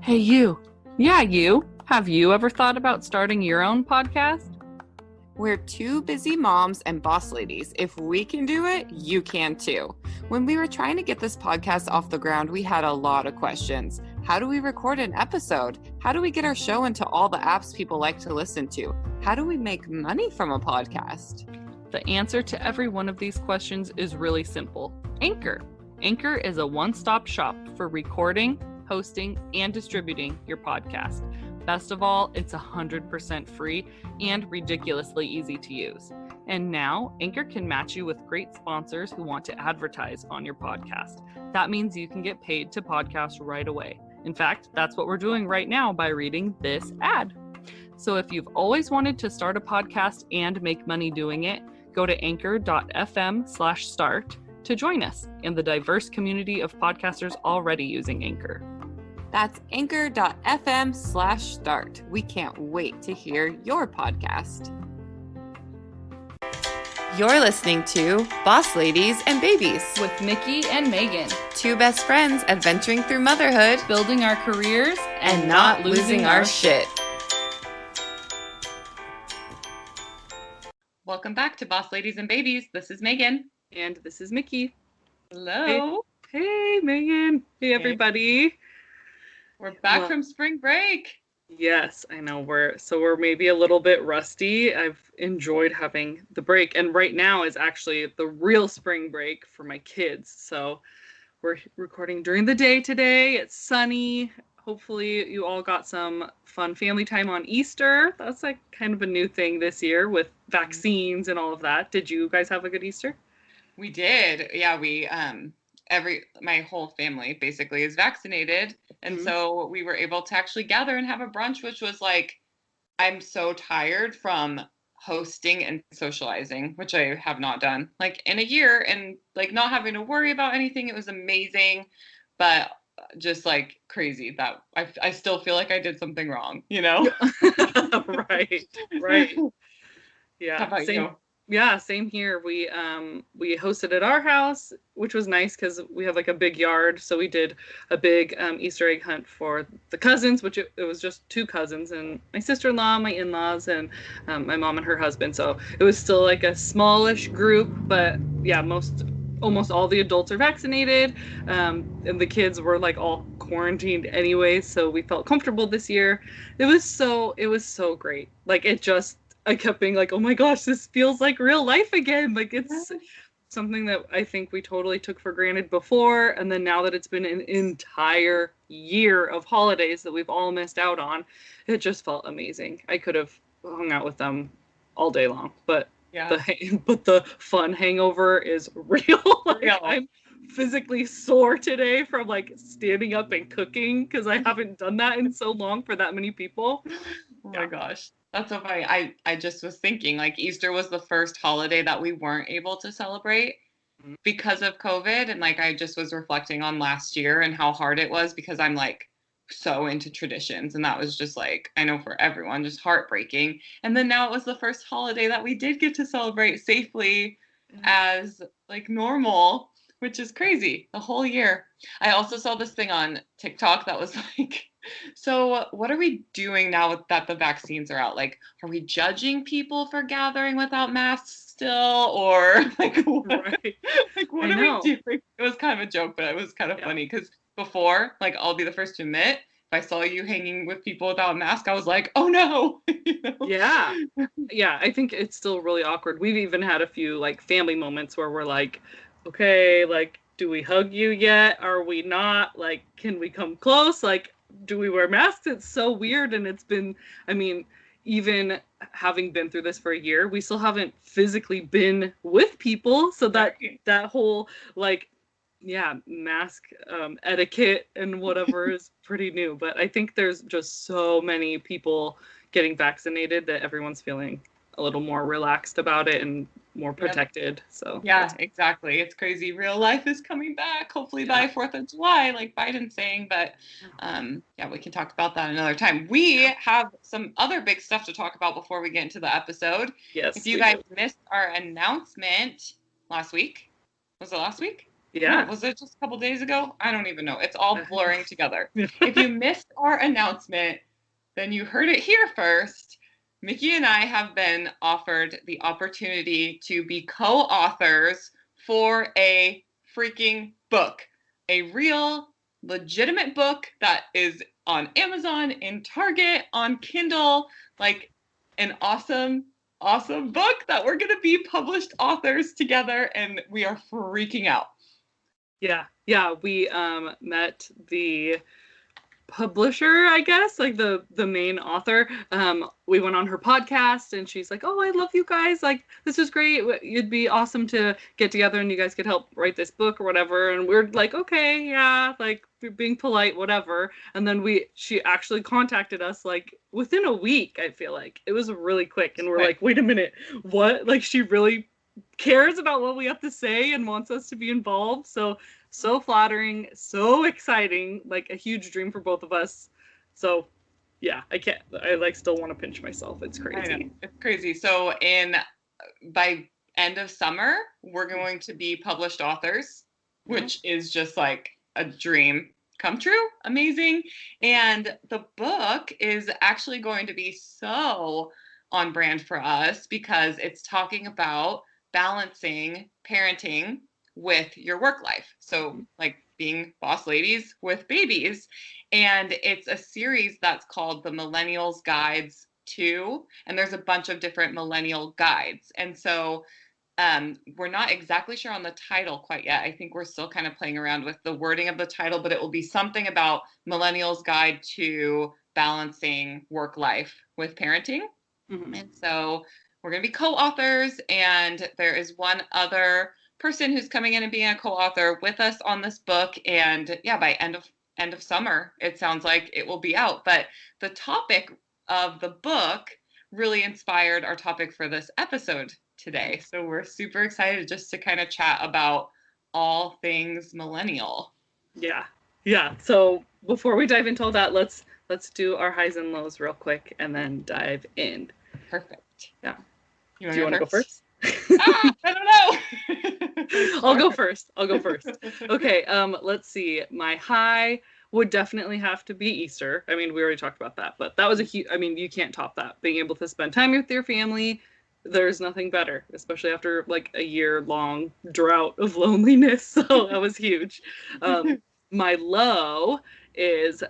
Hey, you. Yeah, you. Have you ever thought about starting your own podcast? We're two busy moms and boss ladies. If we can do it, you can too. When we were trying to get this podcast off the ground, we had a lot of questions. How do we record an episode? How do we get our show into all the apps people like to listen to? How do we make money from a podcast? The answer to every one of these questions is really simple. Anchor. Anchor is a one-stop shop for recording, hosting, and distributing your podcast. Best of all, it's 100% free and ridiculously easy to use. And now, Anchor can match you with great sponsors who want to advertise on your podcast. That means you can get paid to podcast right away. In fact, that's what we're doing right now by reading this ad. So if you've always wanted to start a podcast and make money doing it, go to anchor.fm/start to join us in the diverse community of podcasters already using Anchor. That's anchor.fm/start. We can't wait to hear your podcast. You're listening to Boss Ladies and Babies With Mickey and Megan, two best friends adventuring through motherhood building our careers and not losing our shit. Welcome back to Boss Ladies and Babies. This is Megan. And this is Mickey. Hello. Hey Megan. Hey, everybody. We're back from spring break. Yes, I know. We're maybe a little bit rusty. I've enjoyed having the break. And right now is actually the real spring break for my kids. So we're recording during the day today. It's sunny. Hopefully you all got some fun family time on Easter. That's like kind of a new thing this year with vaccines and all of that. Did you guys have a good Easter? We did. Yeah, we my whole family basically is vaccinated. And so we were able to actually gather and have a brunch, which was like, I'm so tired from hosting and socializing, which I have not done like in a year, and like not having to worry about anything. It was amazing, but just like crazy that I still feel like I did something wrong, you know? Right. Yeah. How about you? Yeah, same here. We hosted at our house, which was nice because we have like a big yard. So we did a big Easter egg hunt for the cousins, which it was just two cousins and my sister-in-law, my in-laws, and my mom and her husband. So it was still like a smallish group, but yeah, almost all the adults are vaccinated, and the kids were like all quarantined anyway. So we felt comfortable this year. It was so great. Like I kept being like, oh my gosh, this feels like real life again. Like it's something that I think we totally took for granted before. And then now that it's been an entire year of holidays that we've all missed out on, it just felt amazing. I could have hung out with them all day long, but the fun hangover is real. I'm physically sore today from like standing up and cooking because I haven't done that in so long for that many people. Oh my gosh. That's so funny. I just was thinking like Easter was the first holiday that we weren't able to celebrate because of COVID. And like I just was reflecting on last year and how hard it was because I'm like so into traditions. And that was just like, I know for everyone, just heartbreaking. And then now it was the first holiday that we did get to celebrate safely as like normal, which is crazy. The whole year. I also saw this thing on TikTok that was like, so what are we doing now that the vaccines are out? Like, are we judging people for gathering without masks still? Or like, what are we doing? It was kind of a joke, but it was kind of funny because before, like, I'll be the first to admit, if I saw you hanging with people without a mask, I was like, oh no. You know? Yeah, I think it's still really awkward. We've even had a few like family moments where we're like, okay, like, do we hug you yet? Are we not? Like, can we come close? Like, do we wear masks? It's so weird. And it's been, I mean, even having been through this for a year, we still haven't physically been with people. So that whole like, mask etiquette and whatever is pretty new. But I think there's just so many people getting vaccinated that everyone's feeling a little more relaxed about it and more protected. So exactly. It's crazy. Real life is coming back, hopefully by 4th of July, like Biden's saying. But we can talk about that another time. We have some other big stuff to talk about before we get into the episode. Yes. If you guys missed our announcement last week, was it last week? Yeah. Was it just a couple days ago? I don't even know. It's all blurring together. Yeah. If you missed our announcement, then you heard it here first. Mickey and I have been offered the opportunity to be co-authors for a freaking book, a real, legitimate book that is on Amazon, in Target, on Kindle, like an awesome, awesome book that we're going to be published authors together, and we are freaking out. Yeah. Yeah. We met the publisher, I guess, like the main author. We went on her podcast and she's like, "Oh, I love you guys. Like, this is great. You'd be awesome to get together and you guys could help write this book or whatever." And we're like, "Okay, yeah, like being polite, whatever." And then she actually contacted us like within a week, I feel like. It was really quick and we're like, "Wait a minute. What? Like she really cares about what we have to say and wants us to be involved." So flattering, so exciting, like a huge dream for both of us. So yeah, I like still want to pinch myself. It's crazy. I know. It's crazy. So by end of summer, we're going to be published authors, which is just like a dream come true. Amazing. And the book is actually going to be so on brand for us because it's talking about balancing parenting with your work life. So like being boss ladies with babies. And it's a series that's called the Millennials Guides to, and there's a bunch of different millennial guides. And so we're not exactly sure on the title quite yet. I think we're still kind of playing around with the wording of the title, but it will be something about Millennials Guide to Balancing Work Life with Parenting. Mm-hmm. And so we're going to be co-authors, and there is one other person who's coming in and being a co-author with us on this book. And yeah, by end of summer, it sounds like it will be out. But the topic of the book really inspired our topic for this episode today. So we're super excited just to kind of chat about all things millennial. Yeah. Yeah. So before we dive into all that, let's do our highs and lows real quick and then dive in. Perfect. Yeah. Do you want to go first? I don't know. I'll go first. Okay, let's see. My high would definitely have to be Easter. I mean, we already talked about that, but that was a huge, I mean, you can't top that. Being able to spend time with your family, there's nothing better, especially after like a year-long drought of loneliness. So that was huge. My low is,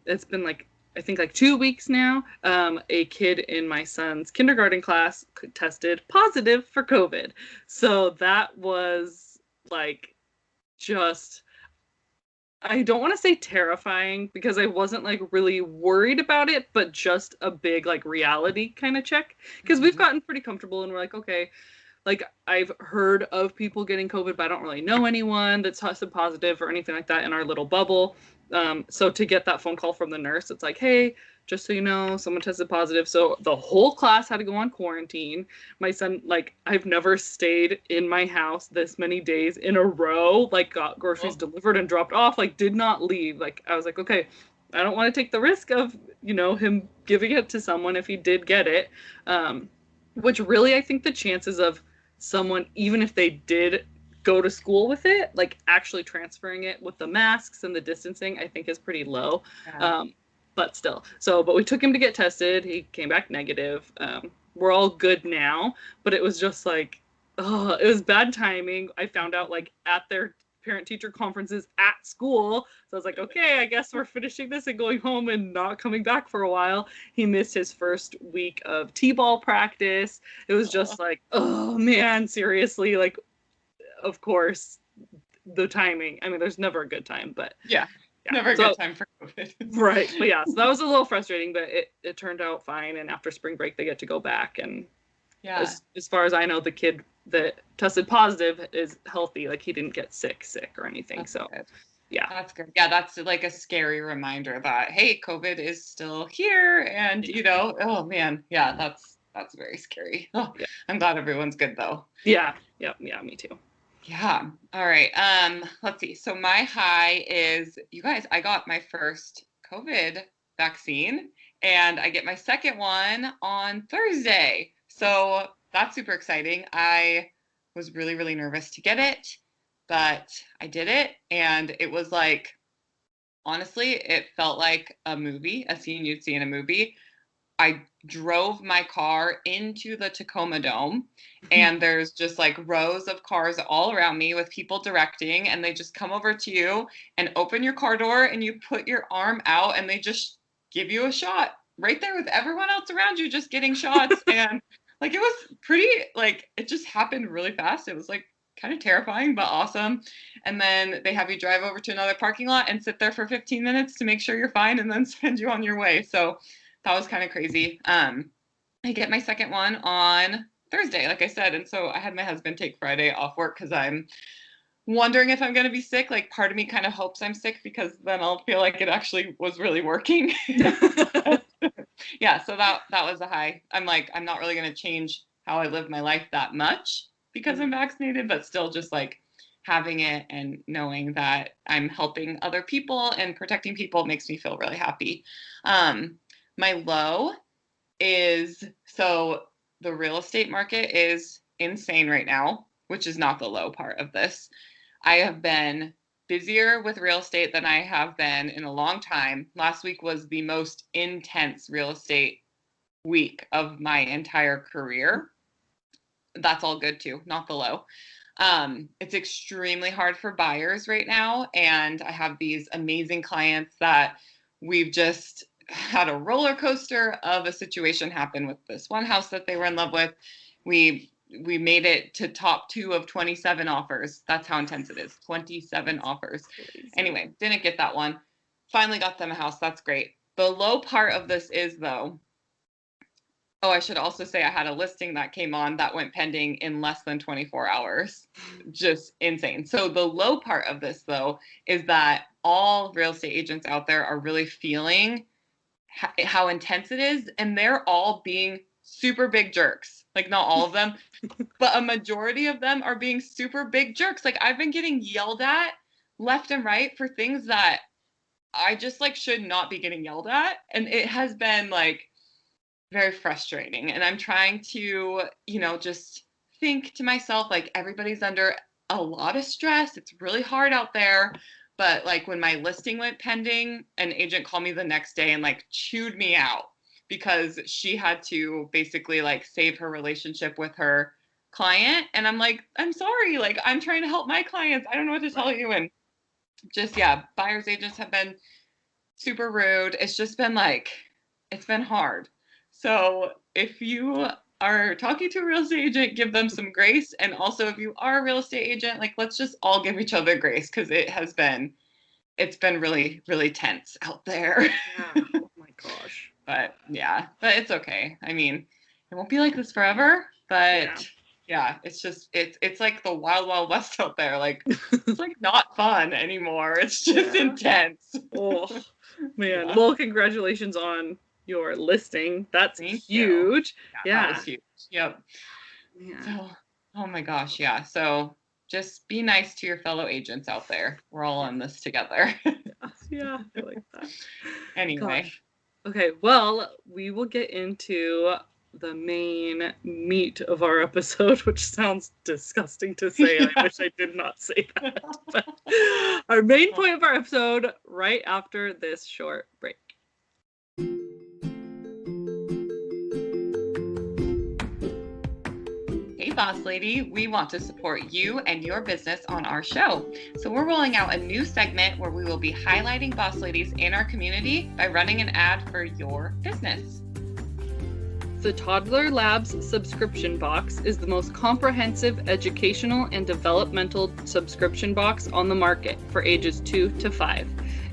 it's been like, I think like 2 weeks now, a kid in my son's kindergarten class tested positive for COVID. So that was like just, I don't want to say terrifying because I wasn't like really worried about it, but just a big like reality kind of check. Because we've gotten pretty comfortable and we're like, okay, like I've heard of people getting COVID, but I don't really know anyone that's tested positive or anything like that in our little bubble. So to get that phone call from the nurse, it's like, hey, just so you know, someone tested positive. So the whole class had to go on quarantine. My son, like, I've never stayed in my house this many days in a row, like got groceries delivered and dropped off, like did not leave. Like I was like, okay, I don't want to take the risk of, him giving it to someone if he did get it. Which really, I think the chances of someone, even if they did go to school with it, like actually transferring it with the masks and the distancing, I think is pretty low. Yeah. But still. But we took him to get tested. He came back negative. We're all good now, but it was just like, it was bad timing. I found out like at their parent-teacher conferences at school. So I was like, okay, I guess we're finishing this and going home and not coming back for a while. He missed his first week of t-ball practice. It was just like, oh man, seriously, like, of course, the timing. I mean, there's never a good time, but yeah. Never a good time for COVID. Right. But yeah, so that was a little frustrating, but it turned out fine. And after spring break, they get to go back. And yeah, as far as I know, the kid that tested positive is healthy. Like he didn't get sick or anything. That's so good. Yeah. That's good. Yeah, that's like a scary reminder that, hey, COVID is still here. And, oh man, yeah, that's very scary. Oh, yeah. I'm glad everyone's good though. Yeah. Yeah, me too. Yeah. All right. Let's see. So my high is, you guys, I got my first COVID vaccine and I get my second one on Thursday. So that's super exciting. I was really, really nervous to get it, but I did it, and it was like, honestly, it felt like a movie, a scene you'd see in a movie. I drove my car into the Tacoma Dome, and there's just like rows of cars all around me with people directing, and they just come over to you and open your car door, and you put your arm out, and they just give you a shot right there with everyone else around you just getting shots. And like, it was pretty, like, it just happened really fast. It was like kind of terrifying, but awesome. And then they have you drive over to another parking lot and sit there for 15 minutes to make sure you're fine, and then send you on your way. So that was kind of crazy. I get my second one on Thursday, like I said. And so I had my husband take Friday off work because I'm wondering if I'm going to be sick. Like, part of me kind of hopes I'm sick because then I'll feel like it actually was really working. Yeah, so that was a high. I'm like, I'm not really going to change how I live my life that much because I'm vaccinated, but still just like having it and knowing that I'm helping other people and protecting people makes me feel really happy. My low is, so the real estate market is insane right now, which is not the low part of this. I have been busier with real estate than I have been in a long time. Last week was the most intense real estate week of my entire career. That's all good too, not the low. It's extremely hard for buyers right now. And I have these amazing clients that we've just had a roller coaster of a situation happen with this one house that they were in love with. We made it to top 2 of 27 offers. That's how intense it is. 27 offers. Anyway, didn't get that one. Finally got them a house. That's great. The low part of this is, though, oh, I should also say I had a listing that came on that went pending in less than 24 hours. Just insane. So the low part of this, though, is that all real estate agents out there are really feeling how intense it is, and they're all being super big jerks. Like, not all of them, but a majority of them are being super big jerks. Like, I've been getting yelled at left and right for things that I just like should not be getting yelled at, and it has been like very frustrating. And I'm trying to, just think to myself, like, everybody's under a lot of stress. It's really hard out there. But like, when my listing went pending, an agent called me the next day and like chewed me out because she had to basically like save her relationship with her client. And I'm like, I'm sorry, like, I'm trying to help my clients. I don't know what to tell you. And just, yeah, buyer's agents have been super rude. It's just been like, it's been hard. So if you are talking to a real estate agent, give them some grace. And also, if you are a real estate agent, like, let's just all give each other grace, because it's been really, really tense out there. Yeah. Oh my gosh. But it's okay. I mean, it won't be like this forever, but yeah, it's just, it's like the wild, wild west out there. Like, it's like not fun anymore. It's just intense. Oh man. Yeah. Well, congratulations on your listing. That's huge. Yeah. That was huge. Yep. Yeah. So, oh my gosh. Yeah. So just be nice to your fellow agents out there. We're all in this together. Yeah. I like that. Anyway. Gosh. Okay. Well, we will get into the main meat of our episode, which sounds disgusting to say. Yeah. I wish I did not say that. But our main point of our episode right after this short break. Hey Boss Lady, we want to support you and your business on our show. So we're rolling out a new segment where we will be highlighting boss ladies in our community by running an ad for your business. The Toddler Labs subscription box is the most comprehensive educational and developmental subscription box on the market for ages 2 to 5.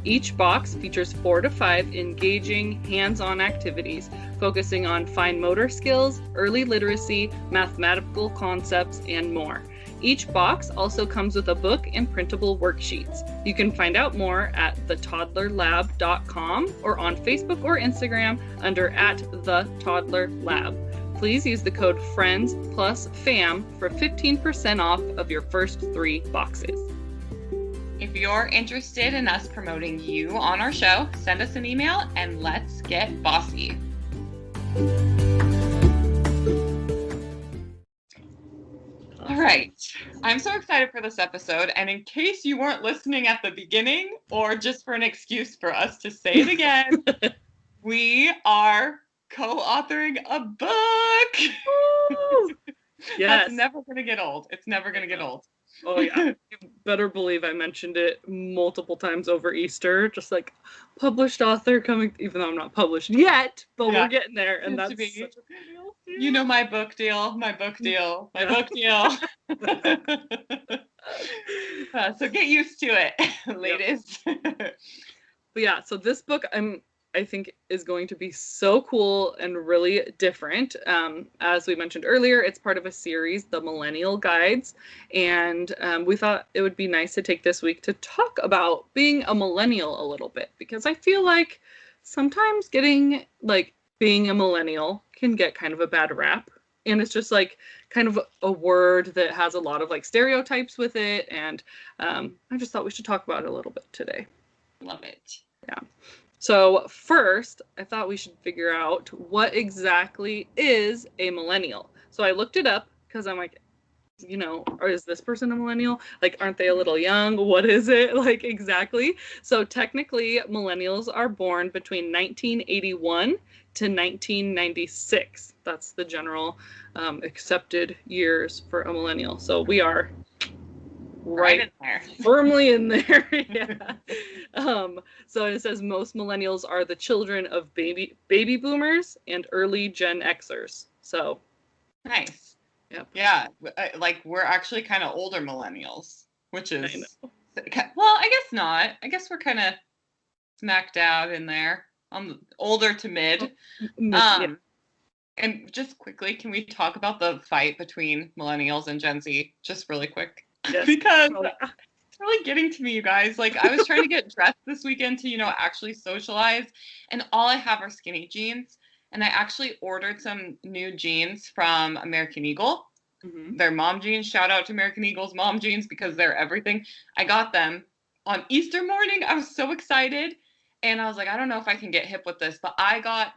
Each box features 4 to 5 engaging, hands-on activities focusing on fine motor skills, early literacy, mathematical concepts, and more. Each box also comes with a book and printable worksheets. You can find out more at thetoddlerlab.com or on Facebook or Instagram under @thetoddlerlab. Please use the code FRIENDS+FAM for 15% off of your first 3 boxes. If you're interested in us promoting you on our show, send us an email and let's get bossy. All right. I'm so excited for this episode, and in case you weren't listening at the beginning, or just for an excuse for us to say it again, we are co-authoring a book. That's Yes. never going to get old. It's never going to get old. Oh yeah. You better believe I mentioned it multiple times over Easter, just like published author coming, even though I'm not published yet, but we're getting there, and that's such a big deal. You know my book deal, my book deal, my book deal. So get used to it, ladies. But yeah, so this book I think is going to be so cool and really different. As we mentioned earlier, it's part of a series, the Millennial Guides, and we thought it would be nice to take this week to talk about being a millennial a little bit, because I feel like sometimes being a millennial can get kind of a bad rap, and it's just like kind of a word that has a lot of like stereotypes with it, and I just thought we should talk about it a little bit today. Love it. Yeah. So first, I thought we should figure out what exactly is a millennial. So I looked it up because I'm like, or is this person a millennial? Like, aren't they a little young? What is it like exactly? So technically, millennials are born between 1981 to 1996. That's the general accepted years for a millennial. So we are right in there, firmly in there. Yeah. So it says most millennials are the children of baby boomers and early Gen Xers. So nice. Yep. Yeah, like we're actually kind of older millennials, which is well, I guess not. I guess we're kind of smack dab in there on the older to mid. Yeah. And just quickly, can we talk about the fight between millennials and Gen Z just really quick? Yes. Because it's really getting to me, you guys. Like, I was trying to get dressed this weekend to, actually socialize, and all I have are skinny jeans. And I actually ordered some new jeans from American Eagle. Mm-hmm. Their mom jeans. Shout out to American Eagle's mom jeans because they're everything. I got them on Easter morning. I was so excited. And I was like, I don't know if I can get hip with this, but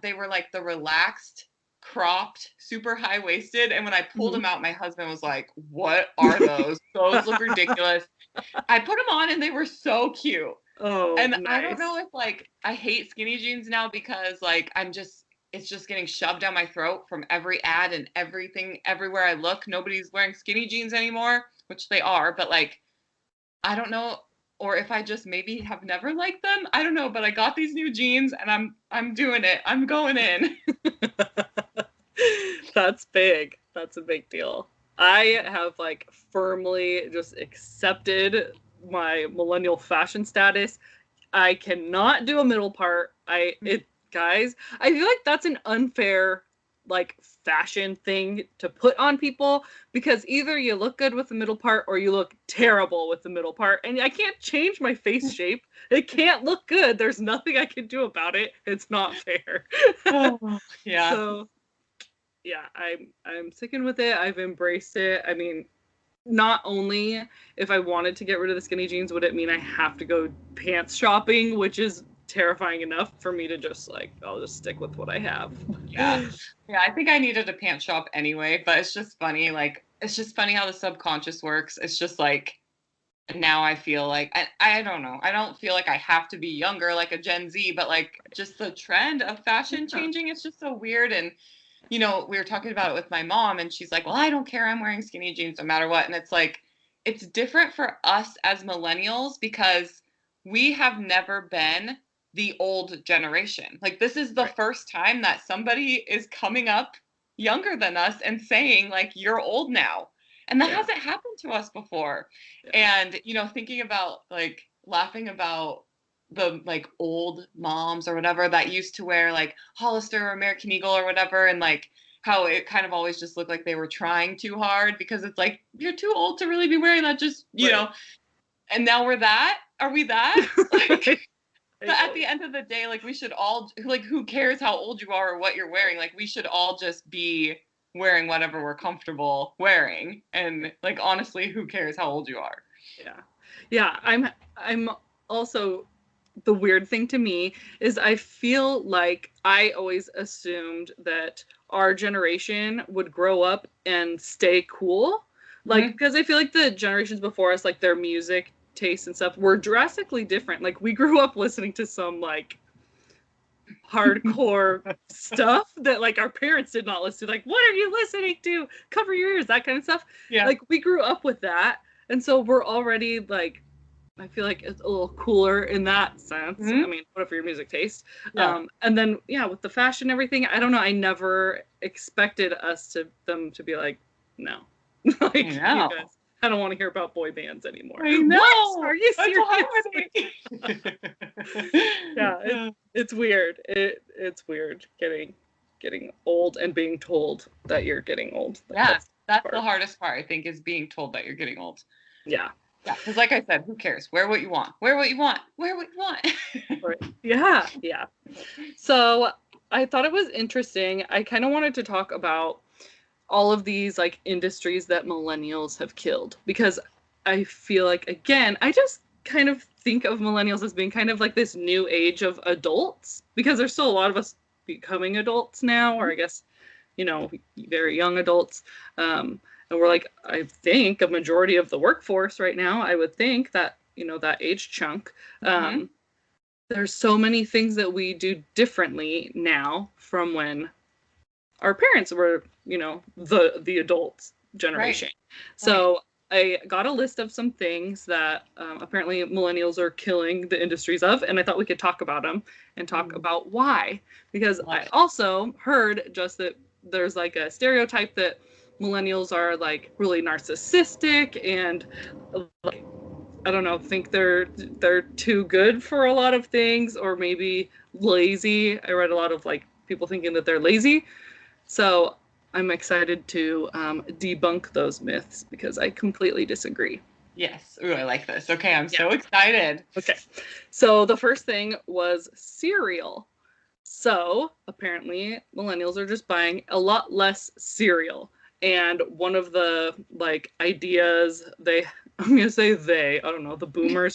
they were like the relaxed, cropped, super high-waisted, and when I pulled them out, my husband was like, what are those? Those look ridiculous. I put them on and they were so cute. Oh, and nice. I don't know if I hate skinny jeans now because it's just getting shoved down my throat from every ad and everything. Everywhere I look, nobody's wearing skinny jeans anymore, which they are, but I don't know, or if I just maybe have never liked them. I don't know, but I got these new jeans and I'm doing it. I'm going in. That's big. That's a big deal. I have firmly just accepted my millennial fashion status. I cannot do a middle part. Guys, I feel like that's an unfair fashion thing to put on people, because either you look good with the middle part or you look terrible with the middle part, and I can't change my face shape. It can't look good. There's nothing I can do about it. It's not fair. Yeah. So yeah, I'm sticking with it. I've embraced it. I mean, not only if I wanted to get rid of the skinny jeans would it mean I have to go pants shopping, which is terrifying enough for me to just I'll just stick with what I have. Yeah, I think I needed a pants shop anyway, but it's just funny. It's just funny how the subconscious works. It's just now I feel I don't know. I don't feel like I have to be younger like a Gen Z, but just the trend of fashion changing, it's just so weird. And we were talking about it with my mom, and she's like, well, I don't care. I'm wearing skinny jeans no matter what. And it's it's different for us as millennials because we have never been the old generation. This is the first time that somebody is coming up younger than us and saying you're old now. And that hasn't happened to us before. Yeah. And, thinking about laughing about the old moms or whatever that used to wear Hollister or American Eagle or whatever, and how it kind of always just looked like they were trying too hard because it's you're too old to really be wearing that, just you know. And now are we that but at the end of the day, we should all who cares how old you are or what you're wearing? We should all just be wearing whatever we're comfortable wearing, and honestly, who cares how old you are? Yeah. I'm also, the weird thing to me is I feel like I always assumed that our generation would grow up and stay cool, Like, because I feel like the generations before us, like their music tastes and stuff were drastically different. Like we grew up listening to some like hardcore stuff that like our parents did not listen to. Like, what are you listening to? Cover your ears, that kind of stuff. Yeah. Like we grew up with that. And so we're already like, I feel like it's a little cooler in that sense. I mean, whatever your music taste. Yeah. And then yeah, with the fashion and everything, I don't know. I never expected them to be like, no. Like you guys, I don't want to hear about boy bands anymore. I know. What? Are you serious? Yeah, it's weird. It's weird getting old and being told that you're getting old. Yeah, that's the hardest part, I think, is being told that you're getting old. Yeah. Yeah, because like I said, who cares? Wear what you want. Wear what you want. Wear what you want. Right. Yeah, yeah. So I thought it was interesting. I kind of wanted to talk about all of these like industries that millennials have killed, because I feel like, again, I just kind of think of millennials as being kind of like this new age of adults, because there's still a lot of us becoming adults now, or I guess, you know, very young adults. And we're like, I think a majority of the workforce right now, I would think that, you know, that age chunk. There's so many things that we do differently now from when our parents were, you know, the adult generation. Right. So I got a list of some things that apparently millennials are killing the industries of, and I thought we could talk about them and talk about why. Because I also heard just that there's like a stereotype that millennials are like really narcissistic and like, I don't know, think they're too good for a lot of things, or maybe lazy. I read a lot of like people thinking that they're lazy. So I'm excited to debunk those myths, because I completely disagree. Yes. Ooh, I like this. Okay, I'm so excited. Okay. So the first thing was cereal. So apparently millennials are just buying a lot less cereal. And one of the like ideas the boomers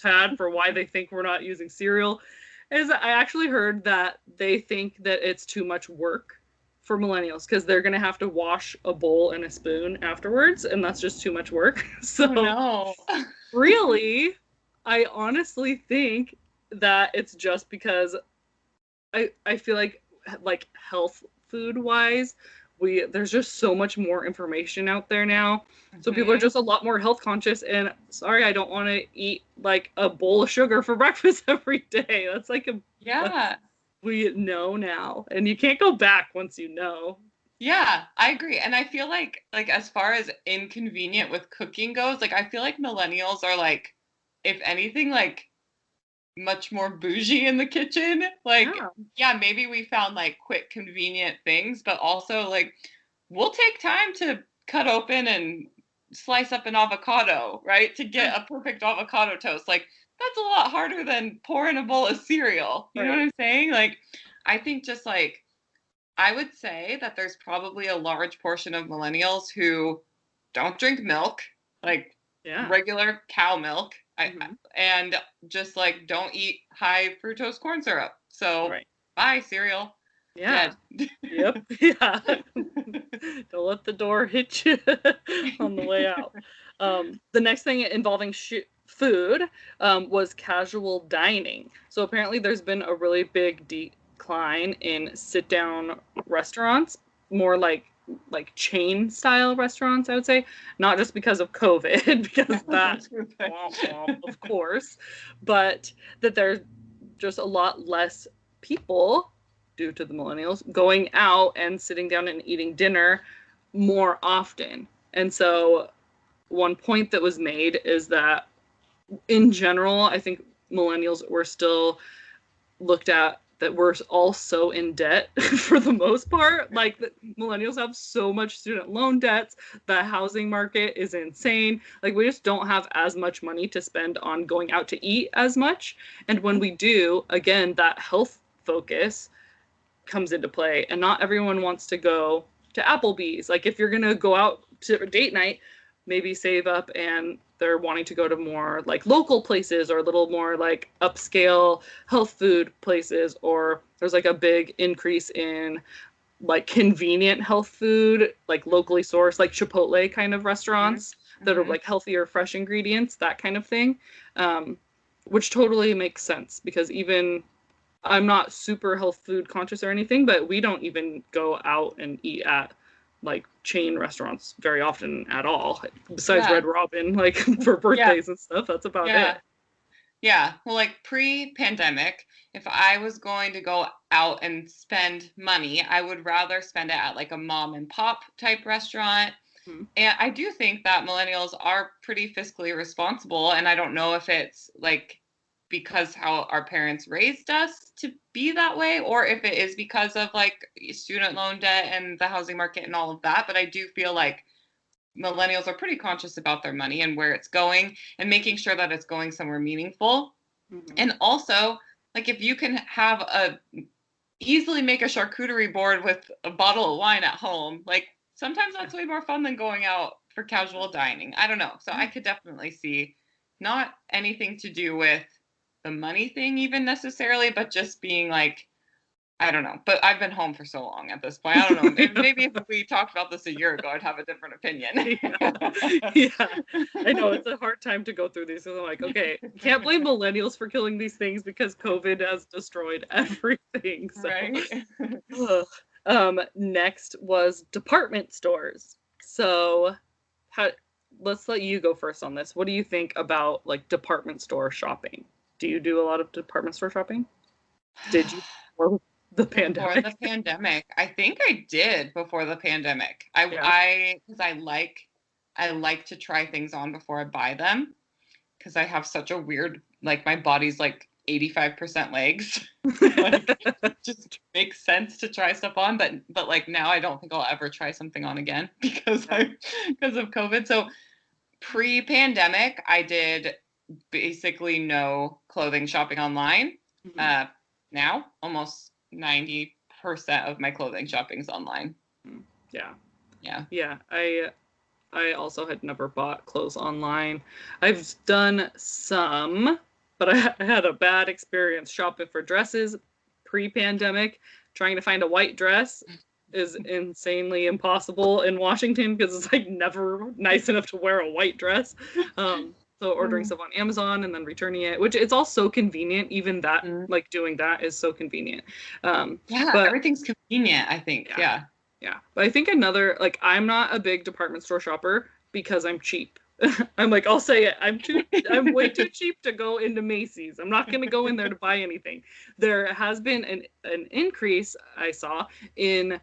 had for why they think we're not using cereal is I actually heard that they think that it's too much work for millennials, because they're going to have to wash a bowl and a spoon afterwards, and that's just too much work. So really, I honestly think that it's just because I feel like health food wise, there's just so much more information out there now. So people are just a lot more health conscious, and sorry, I don't want to eat like a bowl of sugar for breakfast every day. That's like we know now, and you can't go back once you know. Yeah, I agree. And I feel like as far as inconvenient with cooking goes, like I feel like millennials are like, if anything, like much more bougie in the kitchen. Like, yeah, maybe we found like quick, convenient things, but also like we'll take time to cut open and slice up an avocado, right? To get a perfect avocado toast. Like that's a lot harder than pouring a bowl of cereal. You know what I'm saying? Like, I think just like, I would say that there's probably a large portion of millennials who don't drink milk, like regular cow milk, and just like don't eat high fructose corn syrup. So bye cereal. Yeah. Yep. Yeah. Don't let the door hit you on the way out. The next thing involving food was casual dining. So apparently there's been a really big decline in sit-down restaurants, more like chain style restaurants, I would say, not just because of COVID, because that of course, but that there's just a lot less people, due to the millennials, going out and sitting down and eating dinner more often. And so one point that was made is that in general, I think millennials were still looked at that we're all so in debt for the most part. Like the millennials have so much student loan debts. The housing market is insane. Like we just don't have as much money to spend on going out to eat as much. And when we do, again, that health focus comes into play, and not everyone wants to go to Applebee's. Like if you're going to go out to a date night, maybe save up, and they're wanting to go to more like local places or a little more like upscale health food places, or there's like a big increase in like convenient health food, like locally sourced, like Chipotle kind of restaurants. that are like healthier, fresh ingredients, that kind of thing, which totally makes sense because even I'm not super health food conscious or anything, but we don't even go out and eat at like chain restaurants very often at all. Besides Red Robin, like for birthdays and stuff, that's about it. Yeah. Well, like pre-pandemic, if I was going to go out and spend money, I would rather spend it at like a mom and pop type restaurant. And I do think that millennials are pretty fiscally responsible. And I don't know if it's like because how our parents raised us to be that way, or if it is because of like student loan debt and the housing market and all of that. But I do feel like millennials are pretty conscious about their money and where it's going and making sure that it's going somewhere meaningful. And also, like if you can easily make a charcuterie board with a bottle of wine at home, like sometimes that's way more fun than going out for casual dining. I don't know. So I could definitely see not anything to do with the money thing even necessarily, but just being like, I don't know. But I've been home for so long at this point. I don't know. Maybe if we talked about this a year ago, I'd have a different opinion. Yeah. I know it's a hard time to go through these. So I'm like, okay, can't blame millennials for killing these things because COVID has destroyed everything. So. Right. Next was department stores. So let's let you go first on this. What do you think about like department store shopping? Do you do a lot of department store shopping? Did you before the pandemic? Before the pandemic, I think I did before the pandemic. Because I like to try things on before I buy them because I have such a weird, like my body's like 85% legs. Like, just makes sense to try stuff on, but like now I don't think I'll ever try something on again because of COVID. So pre-pandemic, I did basically no clothing shopping online. Now almost 90% of my clothing shopping's online. Yeah. I also had never bought clothes online. I've done some, but I had a bad experience shopping for dresses pre-pandemic. Trying to find a white dress is insanely impossible in Washington because it's like never nice enough to wear a white dress. So ordering stuff on Amazon and then returning it, which it's all so convenient. Even that, like doing that is so convenient. But everything's convenient, I think. Yeah. But I think another, like, I'm not a big department store shopper because I'm cheap. I'm like, I'll say it. I'm way too cheap to go into Macy's. I'm not going to go in there to buy anything. There has been an increase I saw in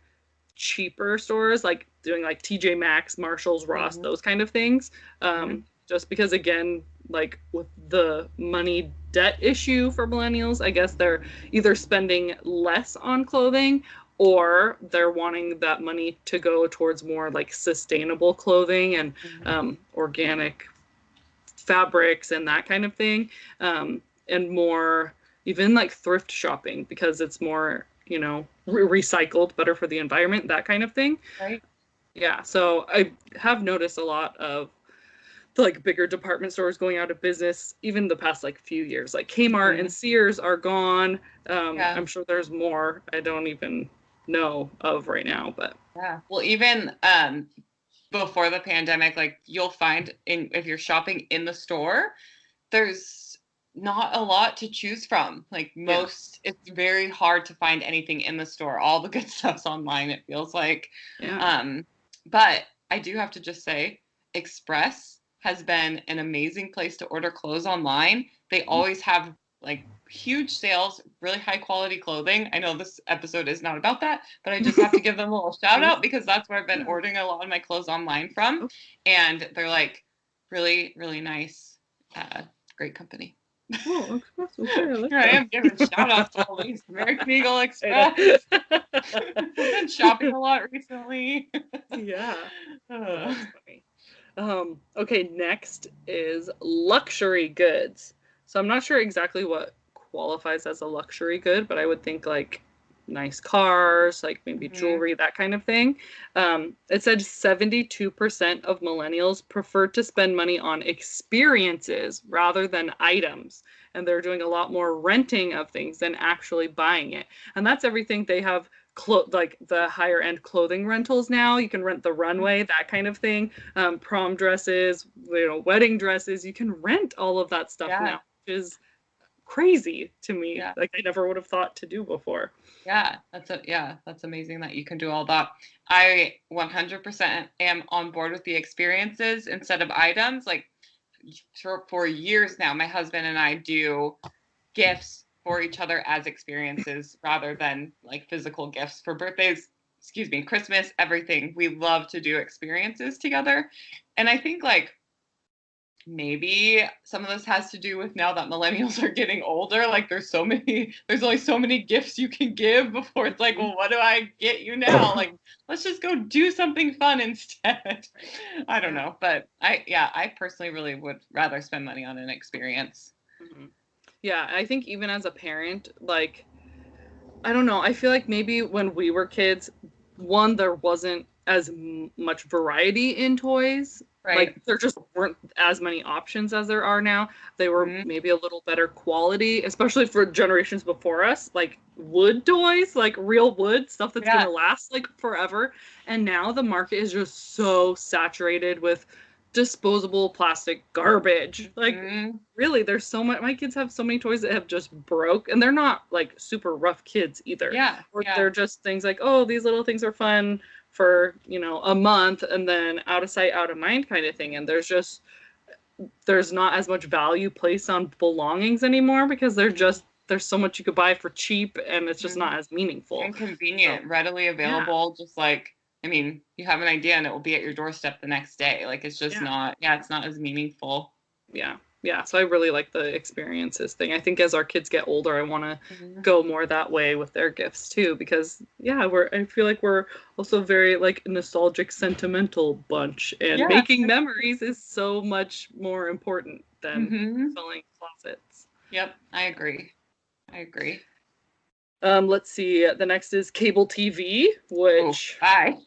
cheaper stores, like doing like TJ Maxx, Marshalls, Ross, those kind of things. Just because, again, like with the money debt issue for millennials, I guess they're either spending less on clothing or they're wanting that money to go towards more like sustainable clothing and organic fabrics and that kind of thing, and more even like thrift shopping because it's more, recycled, better for the environment, that kind of thing. Right. Yeah. So I have noticed a lot of the like bigger department stores going out of business even the past like few years. Like Kmart and Sears are gone. I'm sure there's more I don't even know of right now, but well, even before the pandemic, like you'll find if you're shopping in the store, there's not a lot to choose from. Like it's very hard to find anything in the store. All the good stuff's online, it feels like. But I do have to just say, Express has been an amazing place to order clothes online. They always have like huge sales, really high quality clothing. I know this episode is not about that, but I just have to give them a little shout out because that's where I've been ordering a lot of my clothes online from. And they're like really, really nice, great company. Oh, Express. Okay, Here I am giving shout outs to all these American Eagle Express. I've been shopping a lot recently. Yeah. That's funny. Okay, next is luxury goods. So I'm not sure exactly what qualifies as a luxury good, but I would think like nice cars, like maybe jewelry, that kind of thing. It said 72% of millennials prefer to spend money on experiences rather than items. and they're doing a lot more renting of things than actually buying it. And that's everything. They have like the higher end clothing rentals now. You can rent the runway, that kind of thing. Prom dresses, wedding dresses. You can rent all of that stuff Yeah. now, which is crazy to me. Yeah. Like I never would have thought to do before. Yeah, that's amazing that you can do all that. I 100% am on board with the experiences instead of items. Like for years now, my husband and I do gifts for each other as experiences rather than like physical gifts for birthdays, Christmas, everything. We love to do experiences together. And I think like maybe some of this has to do with now that millennials are getting older. Like there's only so many gifts you can give before it's like, well, what do I get you now? Like, let's just go do something fun instead. I don't know. But I personally really would rather spend money on an experience. Mm-hmm. Yeah, I think even as a parent, like, I don't know, I feel like maybe when we were kids, one, there wasn't as much variety in toys. Right. Like, there just weren't as many options as there are now. They were maybe a little better quality, especially for generations before us, like wood toys, like real wood, stuff that's gonna last like forever. And now the market is just so saturated with disposable plastic garbage. Like really, there's so much. My kids have so many toys that have just broke, and they're not like super rough kids either. Or they're just things like, oh, these little things are fun for a month, and then out of sight, out of mind kind of thing. And there's not as much value placed on belongings anymore because there's so much you could buy for cheap, and it's just not as meaningful and convenient, readily available. Just like, I mean, you have an idea and it will be at your doorstep the next day. Like it's just not, it's not as meaningful. Yeah. So I really like the experiences thing. I think as our kids get older, I want to go more that way with their gifts too, because I feel like we're also very like nostalgic, sentimental bunch, and making memories is so much more important than filling closets. Yep, I agree. Let's see. The next is cable TV, which I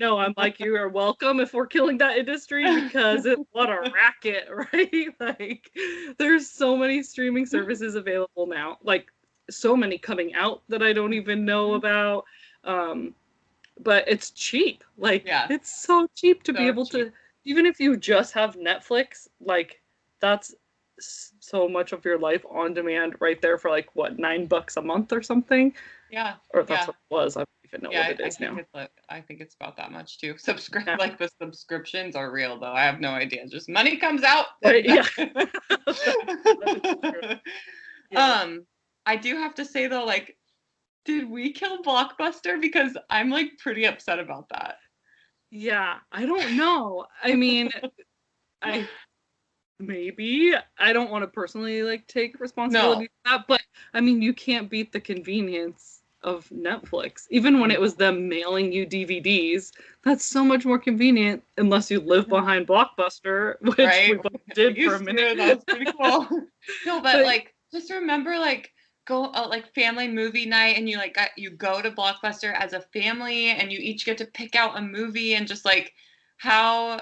know. I'm like, you are welcome if we're killing that industry, because what a racket, right? Like, there's so many streaming services available now. Like, so many coming out that I don't even know about. But it's cheap. Like, it's so cheap to be able to, even if you just have Netflix, like, that's so much of your life on demand right there for like what, $9 a month or something. Or that's what it was. I don't even know what it is now. I think it's about that much too. Like the subscriptions are real though. I have no idea. Just money comes out. Right, I do have to say though, like, did we kill Blockbuster? Because I'm like pretty upset about that. Yeah, I don't know. I mean, maybe I don't want to personally like take responsibility for that, but I mean, you can't beat the convenience of Netflix. Even when it was them mailing you DVDs, that's so much more convenient, unless you live behind Blockbuster, which we both did for a minute. That was pretty cool. No, but like, just remember, like, go like family movie night, and you go to Blockbuster as a family, and you each get to pick out a movie, and just like how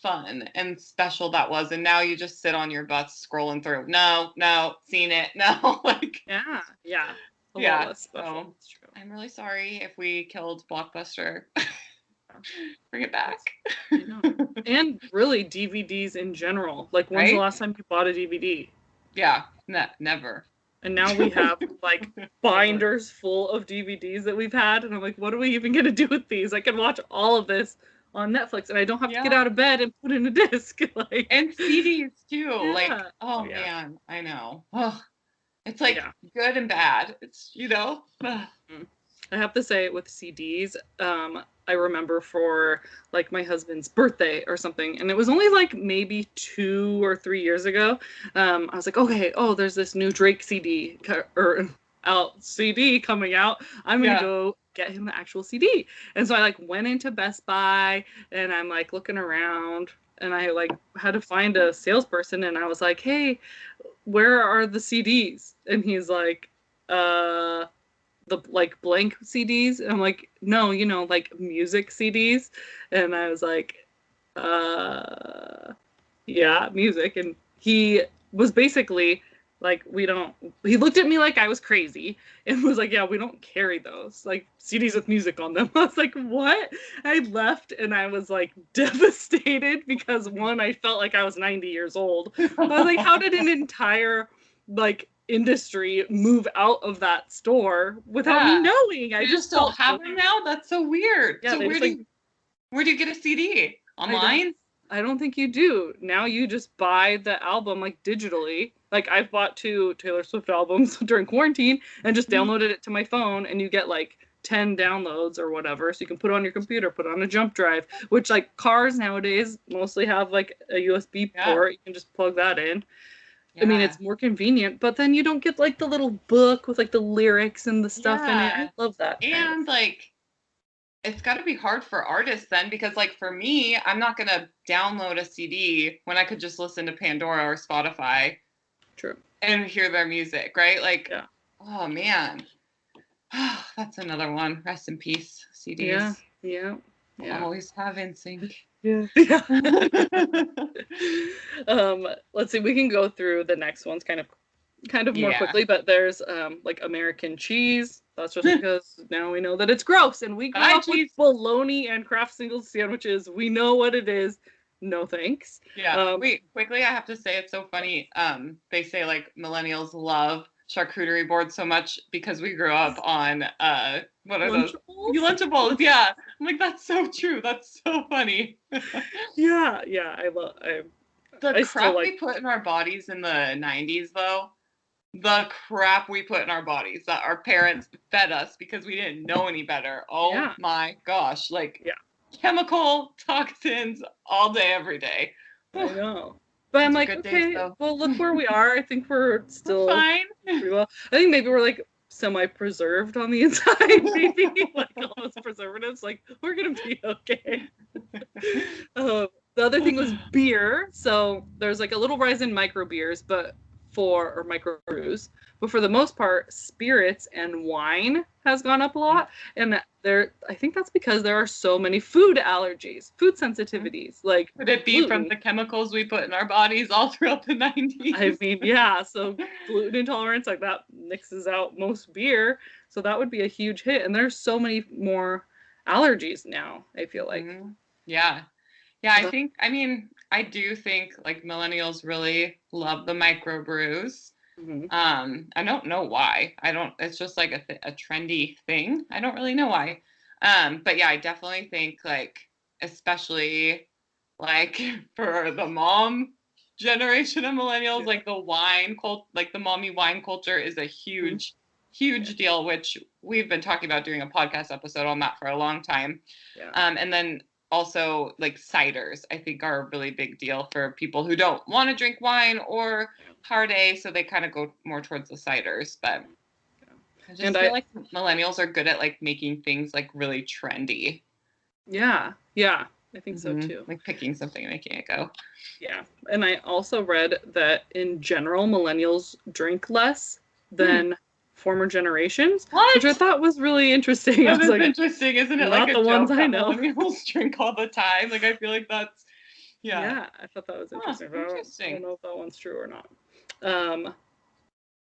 fun and special that was. And now you just sit on your butts scrolling through. No, seen it. No, like so I'm really sorry if we killed Blockbuster. Bring it back. And really DVDs in general. Like, when's the last time you bought a DVD? Never. And now we have like binders full of DVDs that we've had, and I'm like, what are we even gonna do with these? I can watch all of this on Netflix, and I don't have to get out of bed and put in a disc. Like, and CDs too. Like, man, I know. Oh, it's like good and bad. It's I have to say, with CDs, I remember for like my husband's birthday or something, and it was only like maybe 2 or 3 years ago. I was like, okay, there's this new Drake CD CD coming out. I'm gonna go get him the actual CD. And so I like went into Best Buy, and I'm like looking around, and I like had to find a salesperson, and I was like, hey, where are the CDs? And he's like, the like blank CDs. And I'm like, no, like music CDs. And I was like, yeah, music. And he was basically like, he looked at me like I was crazy and was like, yeah, we don't carry those, like, CDs with music on them. I was like, what? I left and I was like devastated because one, I felt like I was 90 years old. I was like, how did an entire like industry move out of that store without me knowing? I just don't have them now? That's so weird. Yeah, so where do you get a CD? Online? I don't think you do. Now you just buy the album like digitally. Like, I've bought 2 Taylor Swift albums during quarantine and just downloaded it to my phone, and you get like 10 downloads or whatever. So you can put it on your computer, put it on a jump drive, which like cars nowadays mostly have like a USB port. You can just plug that in. I mean, it's more convenient, but then you don't get like the little book with like the lyrics and the stuff in it. I love that. And like, it's got to be hard for artists then, because like for me, I'm not going to download a CD when I could just listen to Pandora or Spotify. True. And hear their music, right? Like, oh man. That's another one. Rest in peace, CDs. Yeah. I'll always have NSYNC. Yeah. Let's see. We can go through the next ones kind of more quickly, but there's like American cheese. That's just because now we know that it's gross, and we grew up with bologna and Kraft single sandwiches. We know what it is. No thanks. Yeah. Wait, quickly, I have to say it's so funny. They say like millennials love charcuterie boards so much because we grew up on what are those? Lunchables. Yeah. I'm like, that's so true. That's so funny. Yeah. The crap we put in our bodies in the 90s, though. The crap we put in our bodies that our parents fed us because we didn't know any better. Oh my gosh. Like, chemical toxins all day, every day. I know. But I'm like, okay, well, look where we are. I think we're still fine. Pretty well. I think maybe we're like semi-preserved on the inside, maybe like all those preservatives. Like, we're gonna be okay. The other thing was beer. So there's like a little rise in micro beers, or micro brews, but for the most part, spirits and wine has gone up a lot. And I think that's because there are so many food allergies, food sensitivities. Like, could it be gluten from the chemicals we put in our bodies all throughout the 90s? I mean, yeah. So gluten intolerance, like, that mixes out most beer. So that would be a huge hit. And there's so many more allergies now, I feel like. Yeah. I do think like millennials really love the microbrews. I don't know why. It's just like a trendy thing. I don't really know why. But yeah, I definitely think like, especially like for the mom generation of millennials, like the mommy wine culture is a huge deal, which we've been talking about doing a podcast episode on that for a long time. And then also like ciders, I think, are a really big deal for people who don't want to drink wine or hard A, so they kind of go more towards the ciders. But I just feel like millennials are good at like making things like really trendy. Yeah, I think so too. Like picking something and making it go. Yeah, and I also read that in general, millennials drink less than former generations, which I thought was really interesting. That is like, interesting, isn't it? Not like the ones I know. Millennials drink all the time. Like, I feel like that's I thought that was interesting. But I don't know if that one's true or not.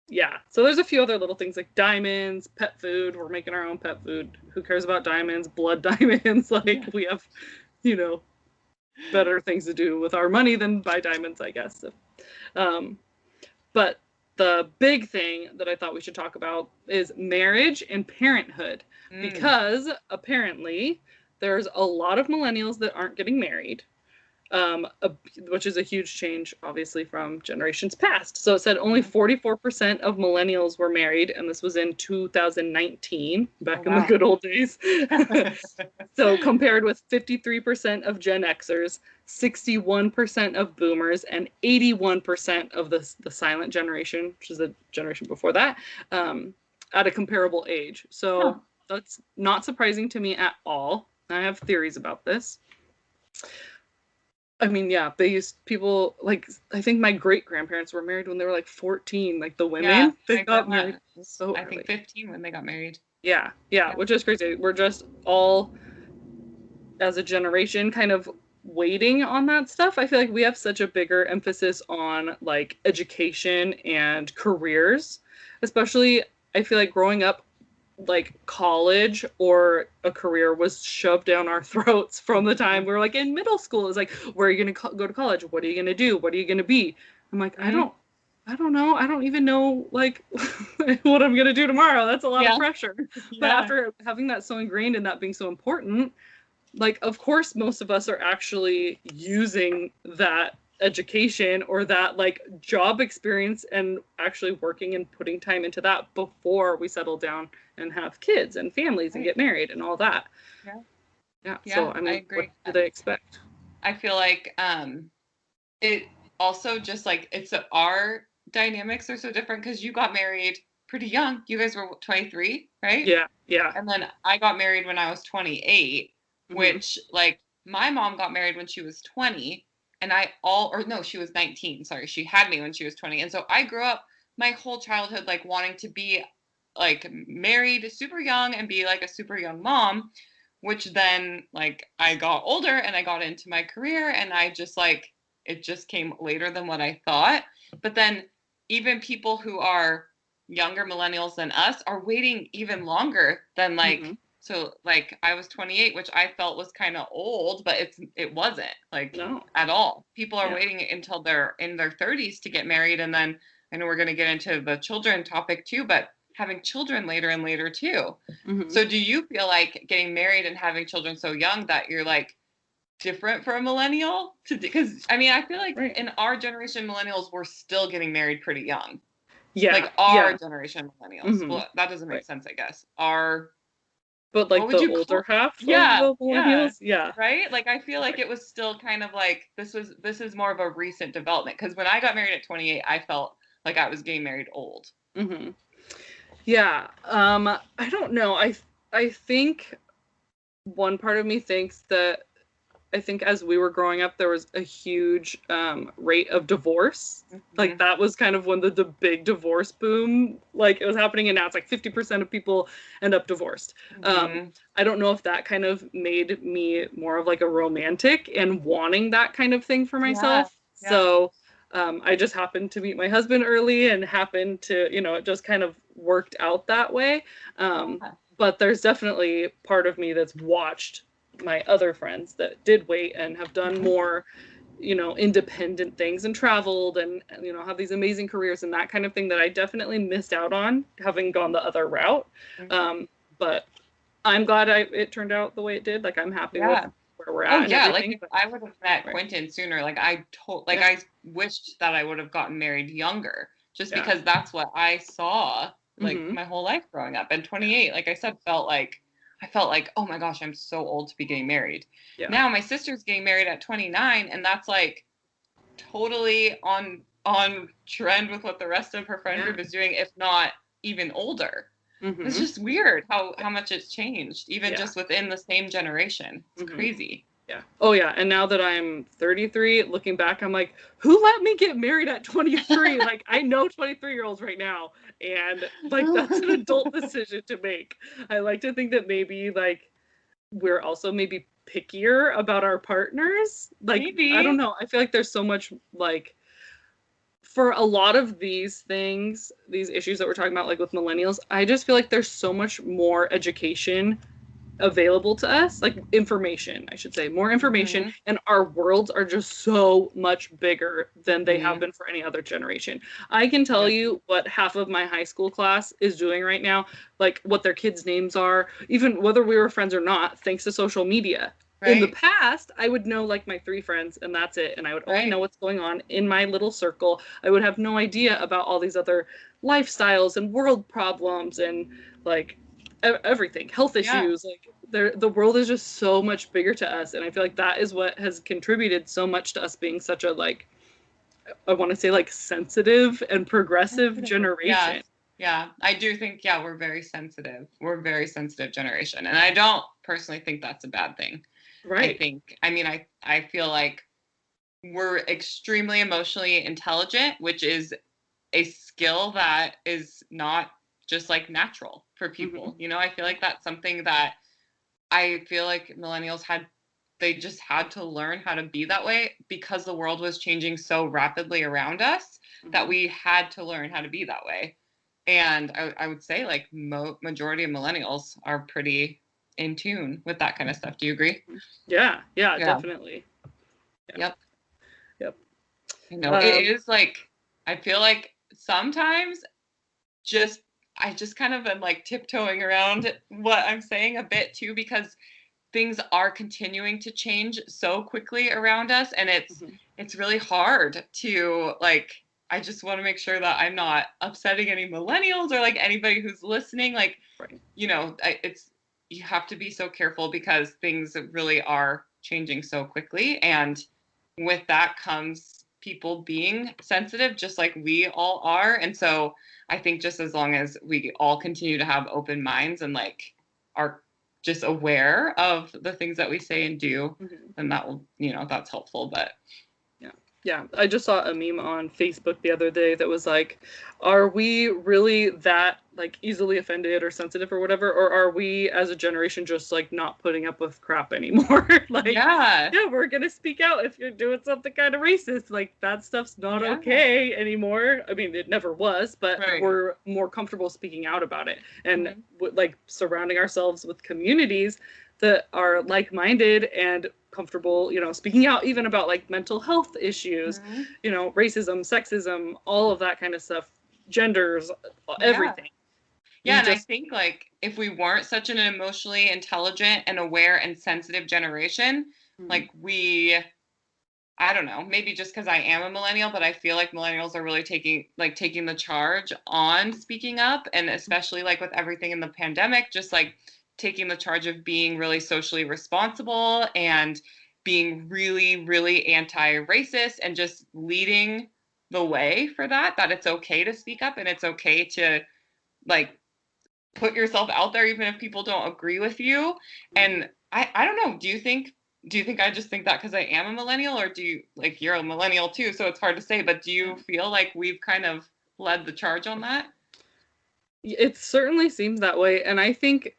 Yeah, so there's a few other little things like diamonds, pet food. We're making our own pet food. Who cares about diamonds? Blood diamonds. Like, we have, better things to do with our money than buy diamonds, I guess. But the big thing that I thought we should talk about is marriage and parenthood, because apparently there's a lot of millennials that aren't getting married, which is a huge change, obviously, from generations past. So it said only 44% of millennials were married, and this was in 2019, back in the good old days. So compared with 53% of Gen Xers, 61% of boomers, and 81% of the silent generation, which is the generation before that, at a comparable age. So that's not surprising to me at all. I have theories about this. I mean, yeah, people, like, I think my great-grandparents were married when they were like 14, like the women, they got married so early. I think 15 when they got married. Yeah, which is crazy. We're just all, as a generation, kind of waiting on that stuff. I feel like we have such a bigger emphasis on like education and careers, especially I feel like growing up, like college or a career was shoved down our throats from the time we were like in middle school. It's like, where are you going to go to college? What are you going to do? What are you going to be? I'm like, Mm-hmm. I don't know. I don't even know like what I'm going to do tomorrow. That's a lot of Yeah. pressure. But Yeah. after having that so ingrained and that being so important, like of course most of us are actually using that education or that like job experience and actually working and putting time into that before we settle down and have kids and families and Right. get married and all that. Yeah. Yeah, so Yeah, I I mean, what agree. do they expect? I feel like it also just like it's our dynamics are so different because you got married pretty young. You guys were 23, right? Yeah, yeah. And then I got married when I was 28, Mm-hmm. which like my mom got married when she was 20 and I all or no, she was 19. Sorry, she had me when she was 20. And so I grew up my whole childhood like wanting to be like married super young and be like a super young mom, which then like I got older and I got into my career and I just like it just came later than what I thought. But then even people who are younger millennials than us are waiting even longer than Mm-hmm. like so like I was 28, which I felt was kind of old, but it wasn't like No. at all. People are Yeah. waiting until they're in their 30s to get married, and then I know we're going to get into the children topic too, but having children later and later too. Mm-hmm. So do you feel like getting married and having children so young that you're like different for a millennial to because I mean I feel like Right. in our generation millennials were still getting married pretty young, Yeah, like our yeah. generation millennials. Mm-hmm. Well, that doesn't make Right. sense, I guess. Our But what like would the you older call? half of Yeah, the yeah, millennials, yeah. right. Like I feel like Right. it was still kind of like this is more of a recent development because when I got married at 28, I felt like I was getting married old. Mm-hmm. Yeah. I don't know. I think one part of me thinks that I think as we were growing up, there was a huge rate of divorce. Like Mm-hmm. that was kind of when the big divorce boom, like it was happening, and now it's like 50% of people end up divorced. Mm-hmm. I don't know if that kind of made me more of like a romantic and wanting that kind of thing for Yeah, myself. yeah, So I just happened to meet my husband early and happened to, it just kind of worked out that way. Um, yeah. but there's definitely part of me that's watched my other friends that did wait and have done Mm-hmm. more, independent things and traveled and, have these amazing careers and that kind of thing that I definitely missed out on having gone the other route. But I'm glad it turned out the way it did. Like I'm happy with Yeah. where we're Oh at and yeah, like everything. if But I would have met right. Quentin sooner, like Yeah. I wished that I would have gotten married younger, just Yeah. because that's what I saw like Mm-hmm. my whole life growing up. And 28, like I said, felt like I felt like, oh my gosh, I'm so old to be getting married. Yeah. Now my sister's getting married at 29, and that's like totally on trend with what the rest of her friend Yeah. group is doing, if not even older. It's Mm-hmm. just weird how much it's changed, even Yeah. just within the same generation. It's Mm-hmm. crazy. Yeah. Oh yeah. And now that I'm 33, looking back, I'm like, who let me get married at 23? Like I know 23-year-olds right now, and like that's an adult decision to make. I like to think that maybe like we're also maybe pickier about our partners. Like I don't Maybe. know. I feel like there's so much like for a lot of these things, these issues that we're talking about, like with millennials, I just feel like there's so much more education available to us, like information, I should say, more information, Mm-hmm. and our worlds are just so much bigger than they have Mm-hmm. been for any other generation. I can tell Yep. you what half of my high school class is doing right now, like what their kids' names are, even whether we were friends or not, thanks to social media. In the Right. past, I would know like my three friends and that's it. And I would only know Right. what's going on in my little circle. I would have no idea about all these other lifestyles and world problems and like everything, health Yeah. issues. Like the world is just so much bigger to us. And I feel like that is what has contributed so much to us being such a like, I want to say like sensitive and progressive Yeah. generation. Yeah. I do think, yeah, we're very sensitive. We're a very sensitive generation. And I don't personally think that's a bad thing. Right. I mean, I feel like we're extremely emotionally intelligent, which is a skill that is not just like natural for Mm-hmm. people. You know, I feel like that's something that I feel like millennials had they just had to learn how to be that way because the world was changing so rapidly around us that we had to learn how to be that way. And I would say like majority of millennials are pretty in tune with that kind of stuff. Do you agree? Yeah, Yeah. definitely. Yeah. Yep. You know, it is like, I feel like sometimes I just kind of am like tiptoeing around what I'm saying a bit too, because things are continuing to change so quickly around us, and it's really hard to like, I just want to make sure that I'm not upsetting any millennials or like anybody who's listening. Like, right. You know, you have to be so careful because things really are changing so quickly, and with that comes people being sensitive, just like we all are. And so I think just as long as we all continue to have open minds and like are just aware of the things that we say and do, then that will, you know, that's helpful. But yeah, I just saw a meme on Facebook the other day that was like, are we really that like easily offended or sensitive or whatever, or are we as a generation just like not putting up with crap anymore? Like, yeah, we're gonna speak out if you're doing something kind of racist. Like, that stuff's not okay anymore. I mean, it never was, but we're more comfortable speaking out about it, and like surrounding ourselves with communities that are like-minded and comfortable, you know, speaking out even about like mental health issues, you know, racism, sexism, all of that kind of stuff, genders, everything. Yeah, and I think like if we weren't such an emotionally intelligent and aware and sensitive generation, like I don't know, maybe just because I am a millennial, but I feel like millennials are really taking the charge on speaking up, and especially like with everything in the pandemic, just like taking the charge of being really socially responsible and being really, really anti-racist and just leading the way for that it's okay to speak up and it's okay to like put yourself out there even if people don't agree with you. And I don't know, do you think I just think that because I am a millennial, or do you like, you're a millennial too, so it's hard to say, but do you feel like we've kind of led the charge on that? It certainly seems that way, and I think,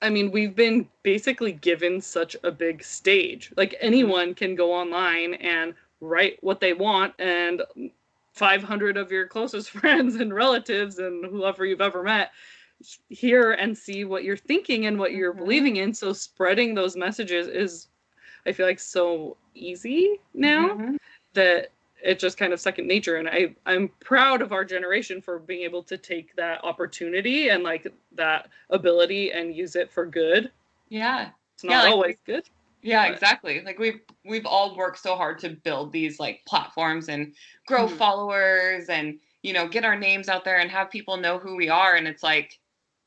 I mean, we've been basically given such a big stage. Like, anyone can go online and write what they want, and 500 of your closest friends and relatives and whoever you've ever met hear and see what you're thinking and what you're believing in. So spreading those messages is, I feel like, so easy now that it's just kind of second nature. And I'm proud of our generation for being able to take that opportunity and like that ability and use it for good. Yeah. It's not always good. Yeah, exactly. Like we've all worked so hard to build these like platforms and grow followers and, you know, get our names out there and have people know who we are. And it's like,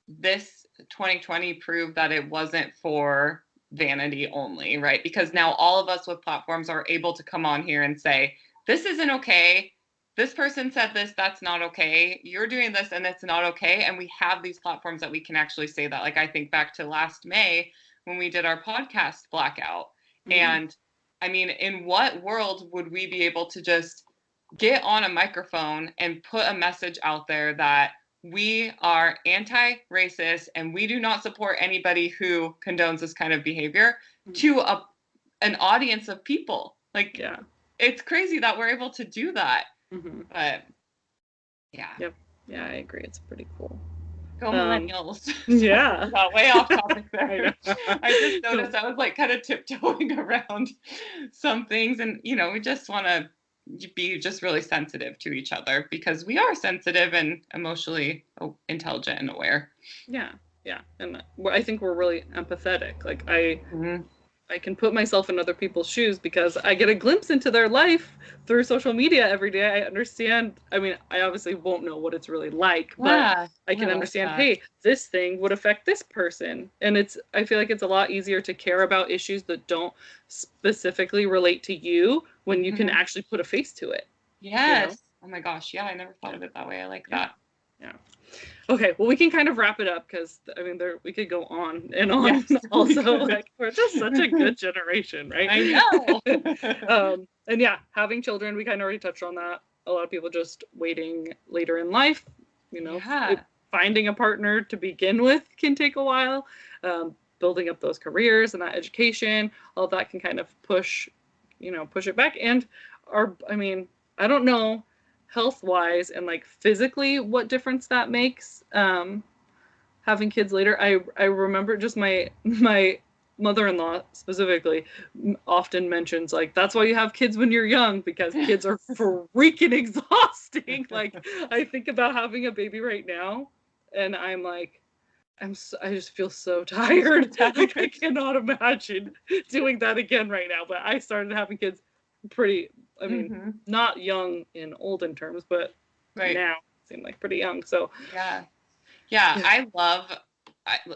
this 2020 proved that it wasn't for vanity only, right? Because now all of us with platforms are able to come on here and say, this isn't okay. This person said this, that's not okay. You're doing this and it's not okay. And we have these platforms that we can actually say that. Like, I think back to last May when we did our podcast blackout. And I mean, in what world would we be able to just get on a microphone and put a message out there that we are anti-racist and we do not support anybody who condones this kind of behavior to an audience of people? Like, it's crazy that we're able to do that. But yeah. Yeah, I agree. It's pretty cool. Go millennials. Yeah. Got way off topic there. I just noticed I was like kind of tiptoeing around some things, and you know, we just want to be just really sensitive to each other because we are sensitive and emotionally intelligent and aware. Yeah. And I think we're really empathetic. Like, I can put myself in other people's shoes because I get a glimpse into their life through social media every day. I understand. I mean, I obviously won't know what it's really like, but I can understand, hey, this thing would affect this person. And I feel like it's a lot easier to care about issues that don't specifically relate to you when you can actually put a face to it. Yes. You know? Oh my gosh. Yeah, I never thought of it that way. I like that. Yeah. Okay, well, we can kind of wrap it up because, I mean, we could go on and on. Yes, also, like, we're just such a good generation, right? I know. And yeah, having children, we kind of already touched on that. A lot of people just waiting later in life, you know, finding a partner to begin with can take a while. building up those careers and that education, all that can kind of push it back. And I mean, I don't know health wise and like physically what difference that makes. Having kids later, I remember just my mother-in-law specifically often mentions like that's why you have kids when you're young, because kids are freaking exhausting. Like I think about having a baby right now and I'm like I just feel so tired. Like I cannot imagine doing that again right now. But I started having kids pretty, I mean, not young in olden terms, but now seem like pretty young. So yeah.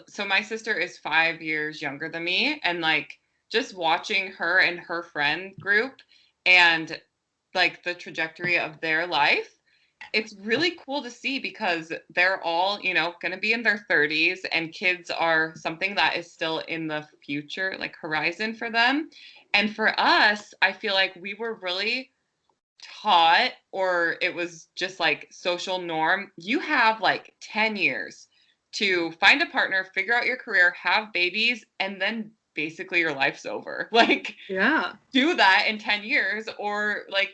So my sister is 5 years younger than me, and like just watching her and her friend group and like the trajectory of their life, it's really cool to see because they're all, going to be in their 30s, and kids are something that is still in the future, like horizon for them. And for us, I feel like we were really taught, or it was just like social norm, you have like 10 years to find a partner, figure out your career, have babies, and then basically your life's over. Like, do that in 10 years, or like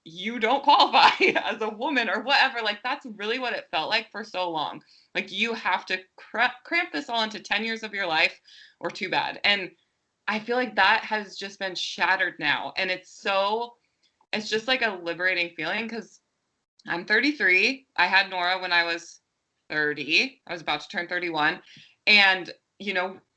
you don't qualify as a woman or whatever. Like, that's really what it felt like for so long. Like, you have to cramp this all into 10 years of your life, or too bad. And I feel like that has just been shattered now. And it's just like a liberating feeling, because I'm 33. I had Nora when I was 30. I was about to turn 31. And,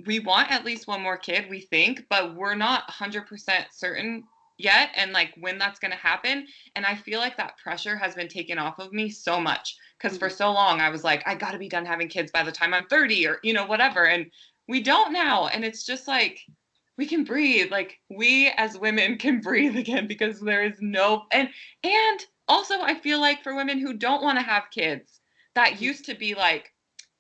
we want at least one more kid, we think, but we're not 100% certain yet. And like when that's going to happen. And I feel like that pressure has been taken off of me so much, because for so long I was like, I got to be done having kids by the time I'm 30 or, whatever. And we don't now. And it's just like, we can breathe. Like, we as women can breathe again, because there is and also I feel like for women who don't want to have kids, that used to be like,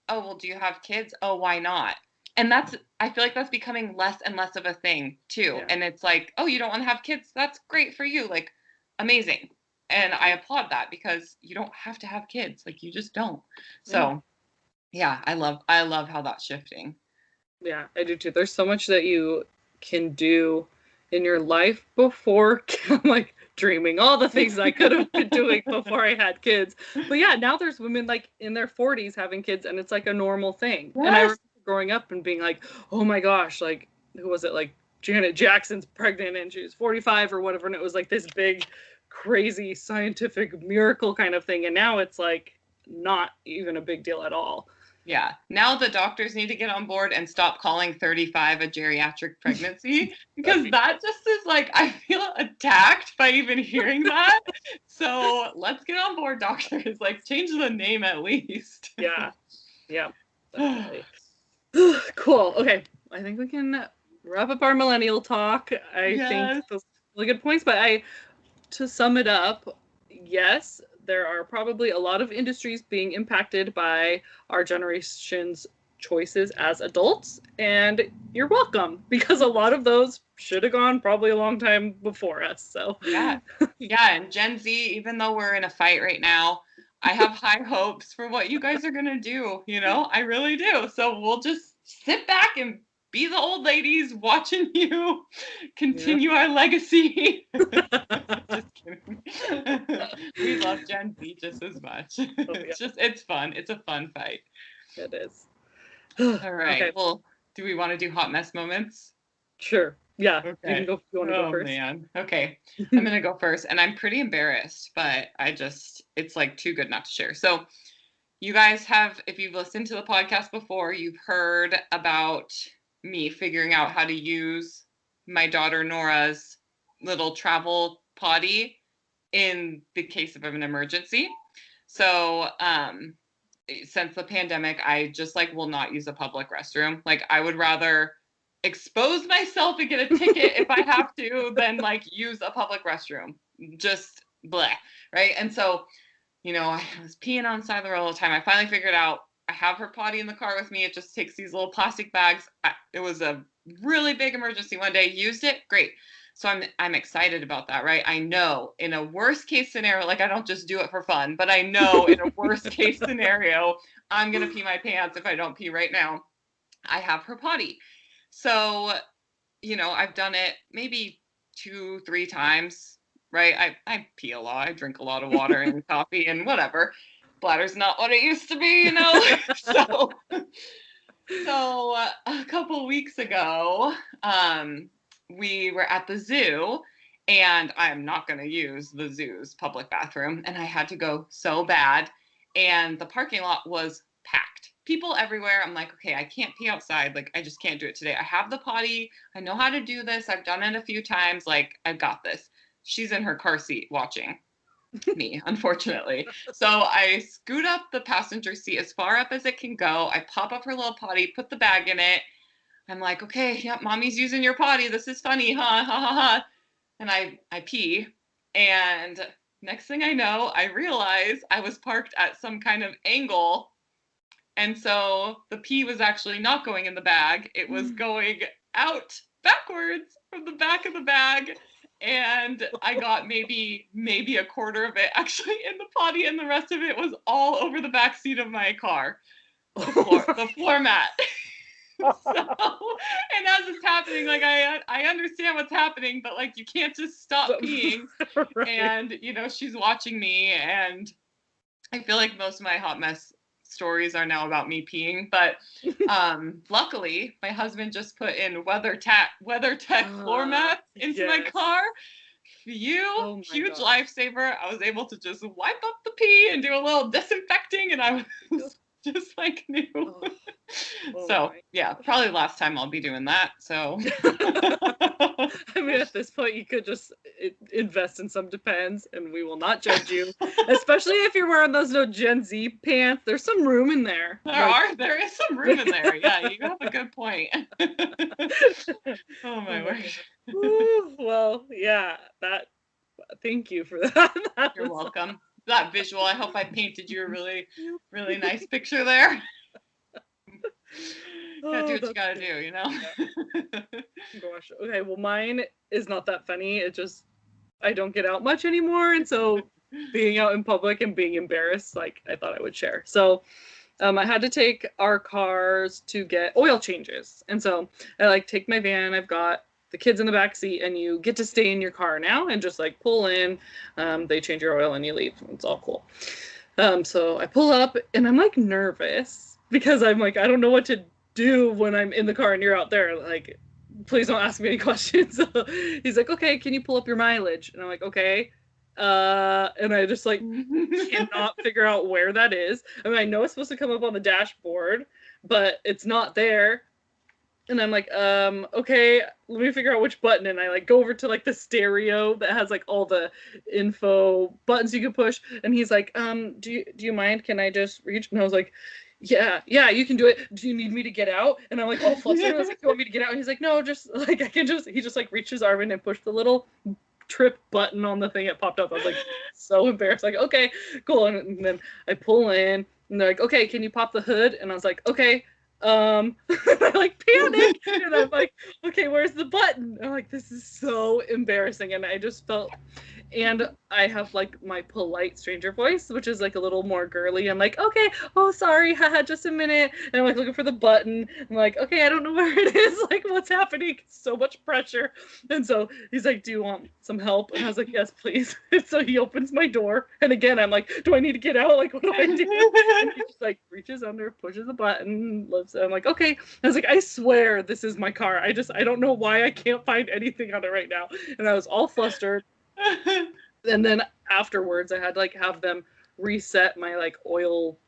oh, well, do you have kids? Oh, why not? And I feel like that's becoming less and less of a thing too. And it's like, oh, you don't want to have kids? That's great for you. Like, amazing. And I applaud that, because you don't have to have kids. Like, you just don't. So yeah, I love how that's shifting. Yeah, I do too. There's so much that you can do in your life before I'm like dreaming all the things I could have been doing before I had kids. But yeah, now there's women like in their 40s having kids, and it's like a normal thing. Yes. And I remember growing up and being like, oh my gosh, like who was it? Like Janet Jackson's pregnant and she was 45 or whatever, and it was like this big crazy scientific miracle kind of thing. And now it's like not even a big deal at all. Yeah. Now the doctors need to get on board and stop calling 35 a geriatric pregnancy, because that just is like, I feel attacked by even hearing that. So let's get on board, doctors. Like, change the name at least. Yeah. Definitely. Cool. Okay. I think we can wrap up our millennial talk. I think those are really good points, but to sum it up, yes, there are probably a lot of industries being impacted by our generation's choices as adults, and you're welcome, because a lot of those should have gone probably a long time before us. So yeah, and Gen Z, even though we're in a fight right now, I have high hopes for what you guys are gonna do. I really do. So we'll just sit back and be the old ladies watching you continue our legacy. Just kidding. We love Gen Z just as much. It's fun. It's a fun fight. It is. All right. Okay. Well, do we want to do hot mess moments? Sure. Yeah. Okay. You want to go first? Man. Okay. I'm going to go first, and I'm pretty embarrassed, but it's like too good not to share. So you guys if you've listened to the podcast before, you've heard about me figuring out how to use my daughter Nora's little travel potty in the case of an emergency. So since the pandemic, I just will not use a public restroom. Like, I would rather expose myself and get a ticket if I have to than use a public restroom. Just bleh, right? And so, I was peeing on the side of the road all the time. I finally figured out I have her potty in the car with me. It just takes these little plastic bags. It was a really big emergency one day. Used it, great. So I'm excited about that, right? I know in a worst case scenario, I don't just do it for fun, but I know in a worst case scenario, I'm gonna pee my pants if I don't pee right now. I have her potty. So, I've done it maybe 2, 3 times, right? I pee a lot. I drink a lot of water and coffee and whatever. Bladder's not what it used to be, so a couple weeks ago, we were at the zoo, and I'm not going to use the zoo's public bathroom, and I had to go so bad, and the parking lot was packed. People everywhere. I'm like, okay, I can't pee outside. Like, I just can't do it today. I have the potty. I know how to do this. I've done it a few times. Like, I've got this. She's in her car seat watching me, unfortunately. So I scoot up the passenger seat as far up as it can go. I pop up her little potty, put the bag in it. I'm like, okay, yep, mommy's using your potty. This is funny, huh? Ha ha ha. And I pee. And next thing I know, I realize I was parked at some kind of angle. And so the pee was actually not going in the bag. It was going out backwards from the back of the bag. And I got maybe a quarter of it actually in the potty, and the rest of it was all over the back seat of my car, the floor mat. So, and as it's happening, like I understand what's happening, but like you can't just stop peeing. Right. And she's watching me, and I feel like most of my hot mess stories are now about me peeing, but luckily my husband just put in WeatherTech floor mats into my car. Huge lifesaver. I was able to just wipe up the pee and do a little disinfecting, and I was just like new. So yeah, probably the last time I'll be doing that. So I mean, at this point, you could just invest in some Depends, and we will not judge you. Especially if you're wearing those Gen Z pants. There's some room in there. There is some room in there. Yeah, you have a good point. Oh my word. Well, yeah, thank you for that. You're welcome. That visual, I hope I painted you a really, really nice picture there. Gotta do what you gotta do, Yeah. Gosh. Okay, well, mine is not that funny. I don't get out much anymore, and so being out in public and being embarrassed, like, I thought I would share. So I had to take our cars to get oil changes, and so I take my van. I've got the kids in the back seat, and you get to stay in your car now and just pull in. They change your oil and you leave. It's all cool. So I pull up, and I'm nervous because I'm I don't know what to do when I'm in the car and you're out there. Please don't ask me any questions. So he's like, okay, can you pull up your mileage? And I'm like, okay. And I just cannot figure out where that is. I mean, I know it's supposed to come up on the dashboard, but it's not there. And I'm like, okay, let me figure out which button. And I go over to the stereo that has all the info buttons you can push. And he's like, do you mind? Can I just reach? And I was like, yeah, you can do it. Do you need me to get out? And I'm all flustered. I was like, you want me to get out? And he's like, no, just I can just. He just reached his arm in and pushed the little trip button on the thing. It popped up. I was so embarrassed. Okay, cool. And then I pull in, and they're like, okay, can you pop the hood? And I was like, okay. I panic, and I'm like, okay, where's the button? I'm like, this is so embarrassing. And I just felt, and I have my polite stranger voice, which is a little more girly. I'm like, okay, oh sorry, haha, just a minute. And I'm looking for the button. I'm like, okay, I don't know where it is. What's happening? So much pressure. And so he's like, do you want some help? And I was like, yes, please. And so he opens my door, and again I'm like, do I need to get out? What do I do? And he just reaches under, pushes the button, lifts it. I'm like, okay. I was like, I swear this is my car. I don't know why I can't find anything on it right now. And I was all flustered. And then afterwards I had to have them reset my oil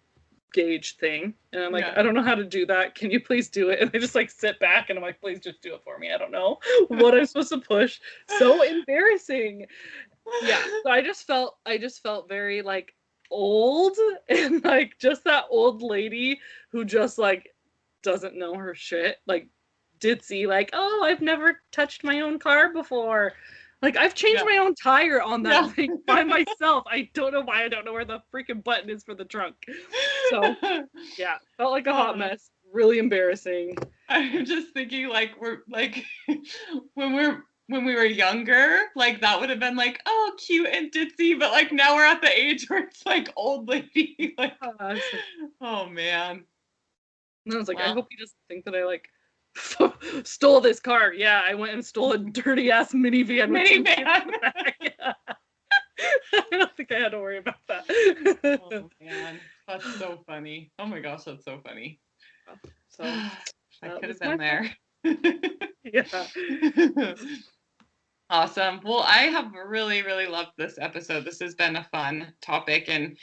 gauge thing, and I'm I don't know how to do that, can you please do it? And I just sit back, and I'm like, please just do it for me. I don't know what I'm supposed to push. So embarrassing. Yeah, so I just felt very old, and just that old lady who just doesn't know her shit, ditzy, oh, I've never touched my own car before. I've changed my own tire on that thing by myself. I don't know why. I don't know where the freaking button is for the trunk. So, yeah, felt like a hot mess. Really embarrassing. I'm just thinking, we're when we were younger, that would have been oh, cute and ditzy. But now we're at the age where it's old lady. Oh man. And I was I hope he doesn't think that I Stole this car. Yeah, I went and stole a dirty ass minivan. Minivan. I don't think I had to worry about that. Oh man, that's so funny. Oh my gosh, that's so funny. So I could have been there. Yeah. Awesome. Well, I have really, really loved this episode. This has been a fun topic. And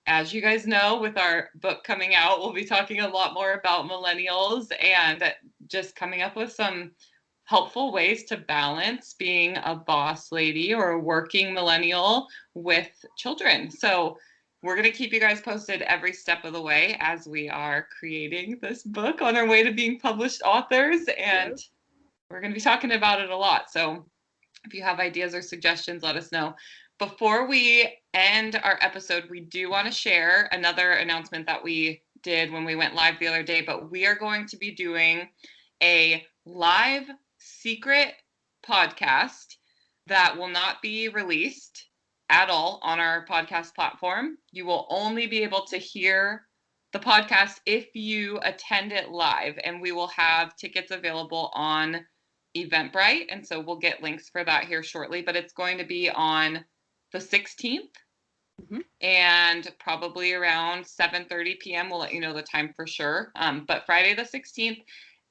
as you guys know, with our book coming out, we'll be talking a lot more about millennials and just coming up with some helpful ways to balance being a boss lady or a working millennial with children. So we're going to keep you guys posted every step of the way as we are creating this book on our way to being published authors. And we're going to be talking about it a lot. So if you have ideas or suggestions, let us know. Before we end our episode, we do want to share another announcement that we did when we went live the other day, but we are going to be doing a live secret podcast that will not be released at all on our podcast platform. You will only be able to hear the podcast if you attend it live, and we will have tickets available on Eventbrite, and so we'll get links for that here shortly, but it's going to be on the 16th and probably around 7:30 p.m. We'll let you know the time for sure, but Friday the 16th,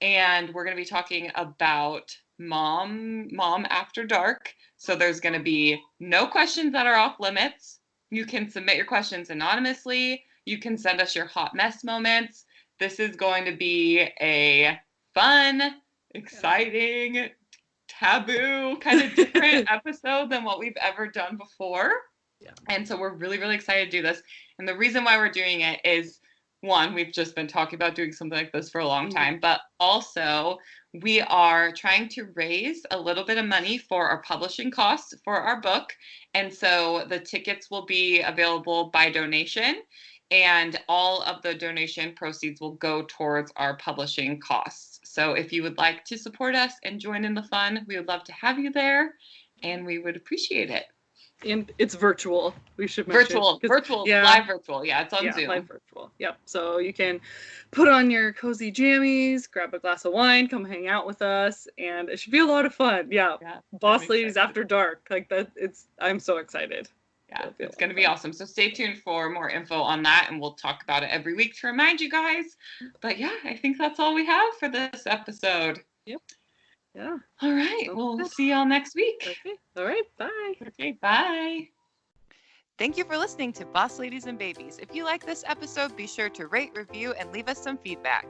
and we're going to be talking about mom after dark. So there's going to be no questions that are off limits. You can submit your questions anonymously. You can send us your hot mess moments. This is going to be a fun, exciting, taboo, kind of different episode than what we've ever done before. Yeah. And so we're really, really excited to do this. And the reason why we're doing it is, one, we've just been talking about doing something like this for a long time, but also we are trying to raise a little bit of money for our publishing costs for our book. And so the tickets will be available by donation, and all of the donation proceeds will go towards our publishing costs. So if you would like to support us and join in the fun, we would love to have you there, and we would appreciate it. And it's virtual. We should mention virtual, live virtual. Yeah, it's on Zoom. Live virtual. Yep. So you can put on your cozy jammies, grab a glass of wine, come hang out with us, and it should be a lot of fun. Yeah. Boss Ladies After Dark. Like that. I'm so excited. Yeah, it's going to be awesome. So stay tuned for more info on that, and we'll talk about it every week to remind you guys. But yeah, I think that's all we have for this episode. Yep. Yeah. All right. We'll see y'all next week. Okay. All right. Bye. Okay. Bye. Thank you for listening to Boss Ladies and Babies. If you like this episode, be sure to rate, review, and leave us some feedback.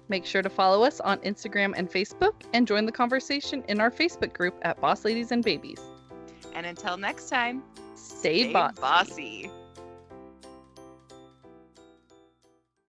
Make sure to follow us on Instagram and Facebook, and join the conversation in our Facebook group at Boss Ladies and Babies. And until next time, stay bossy.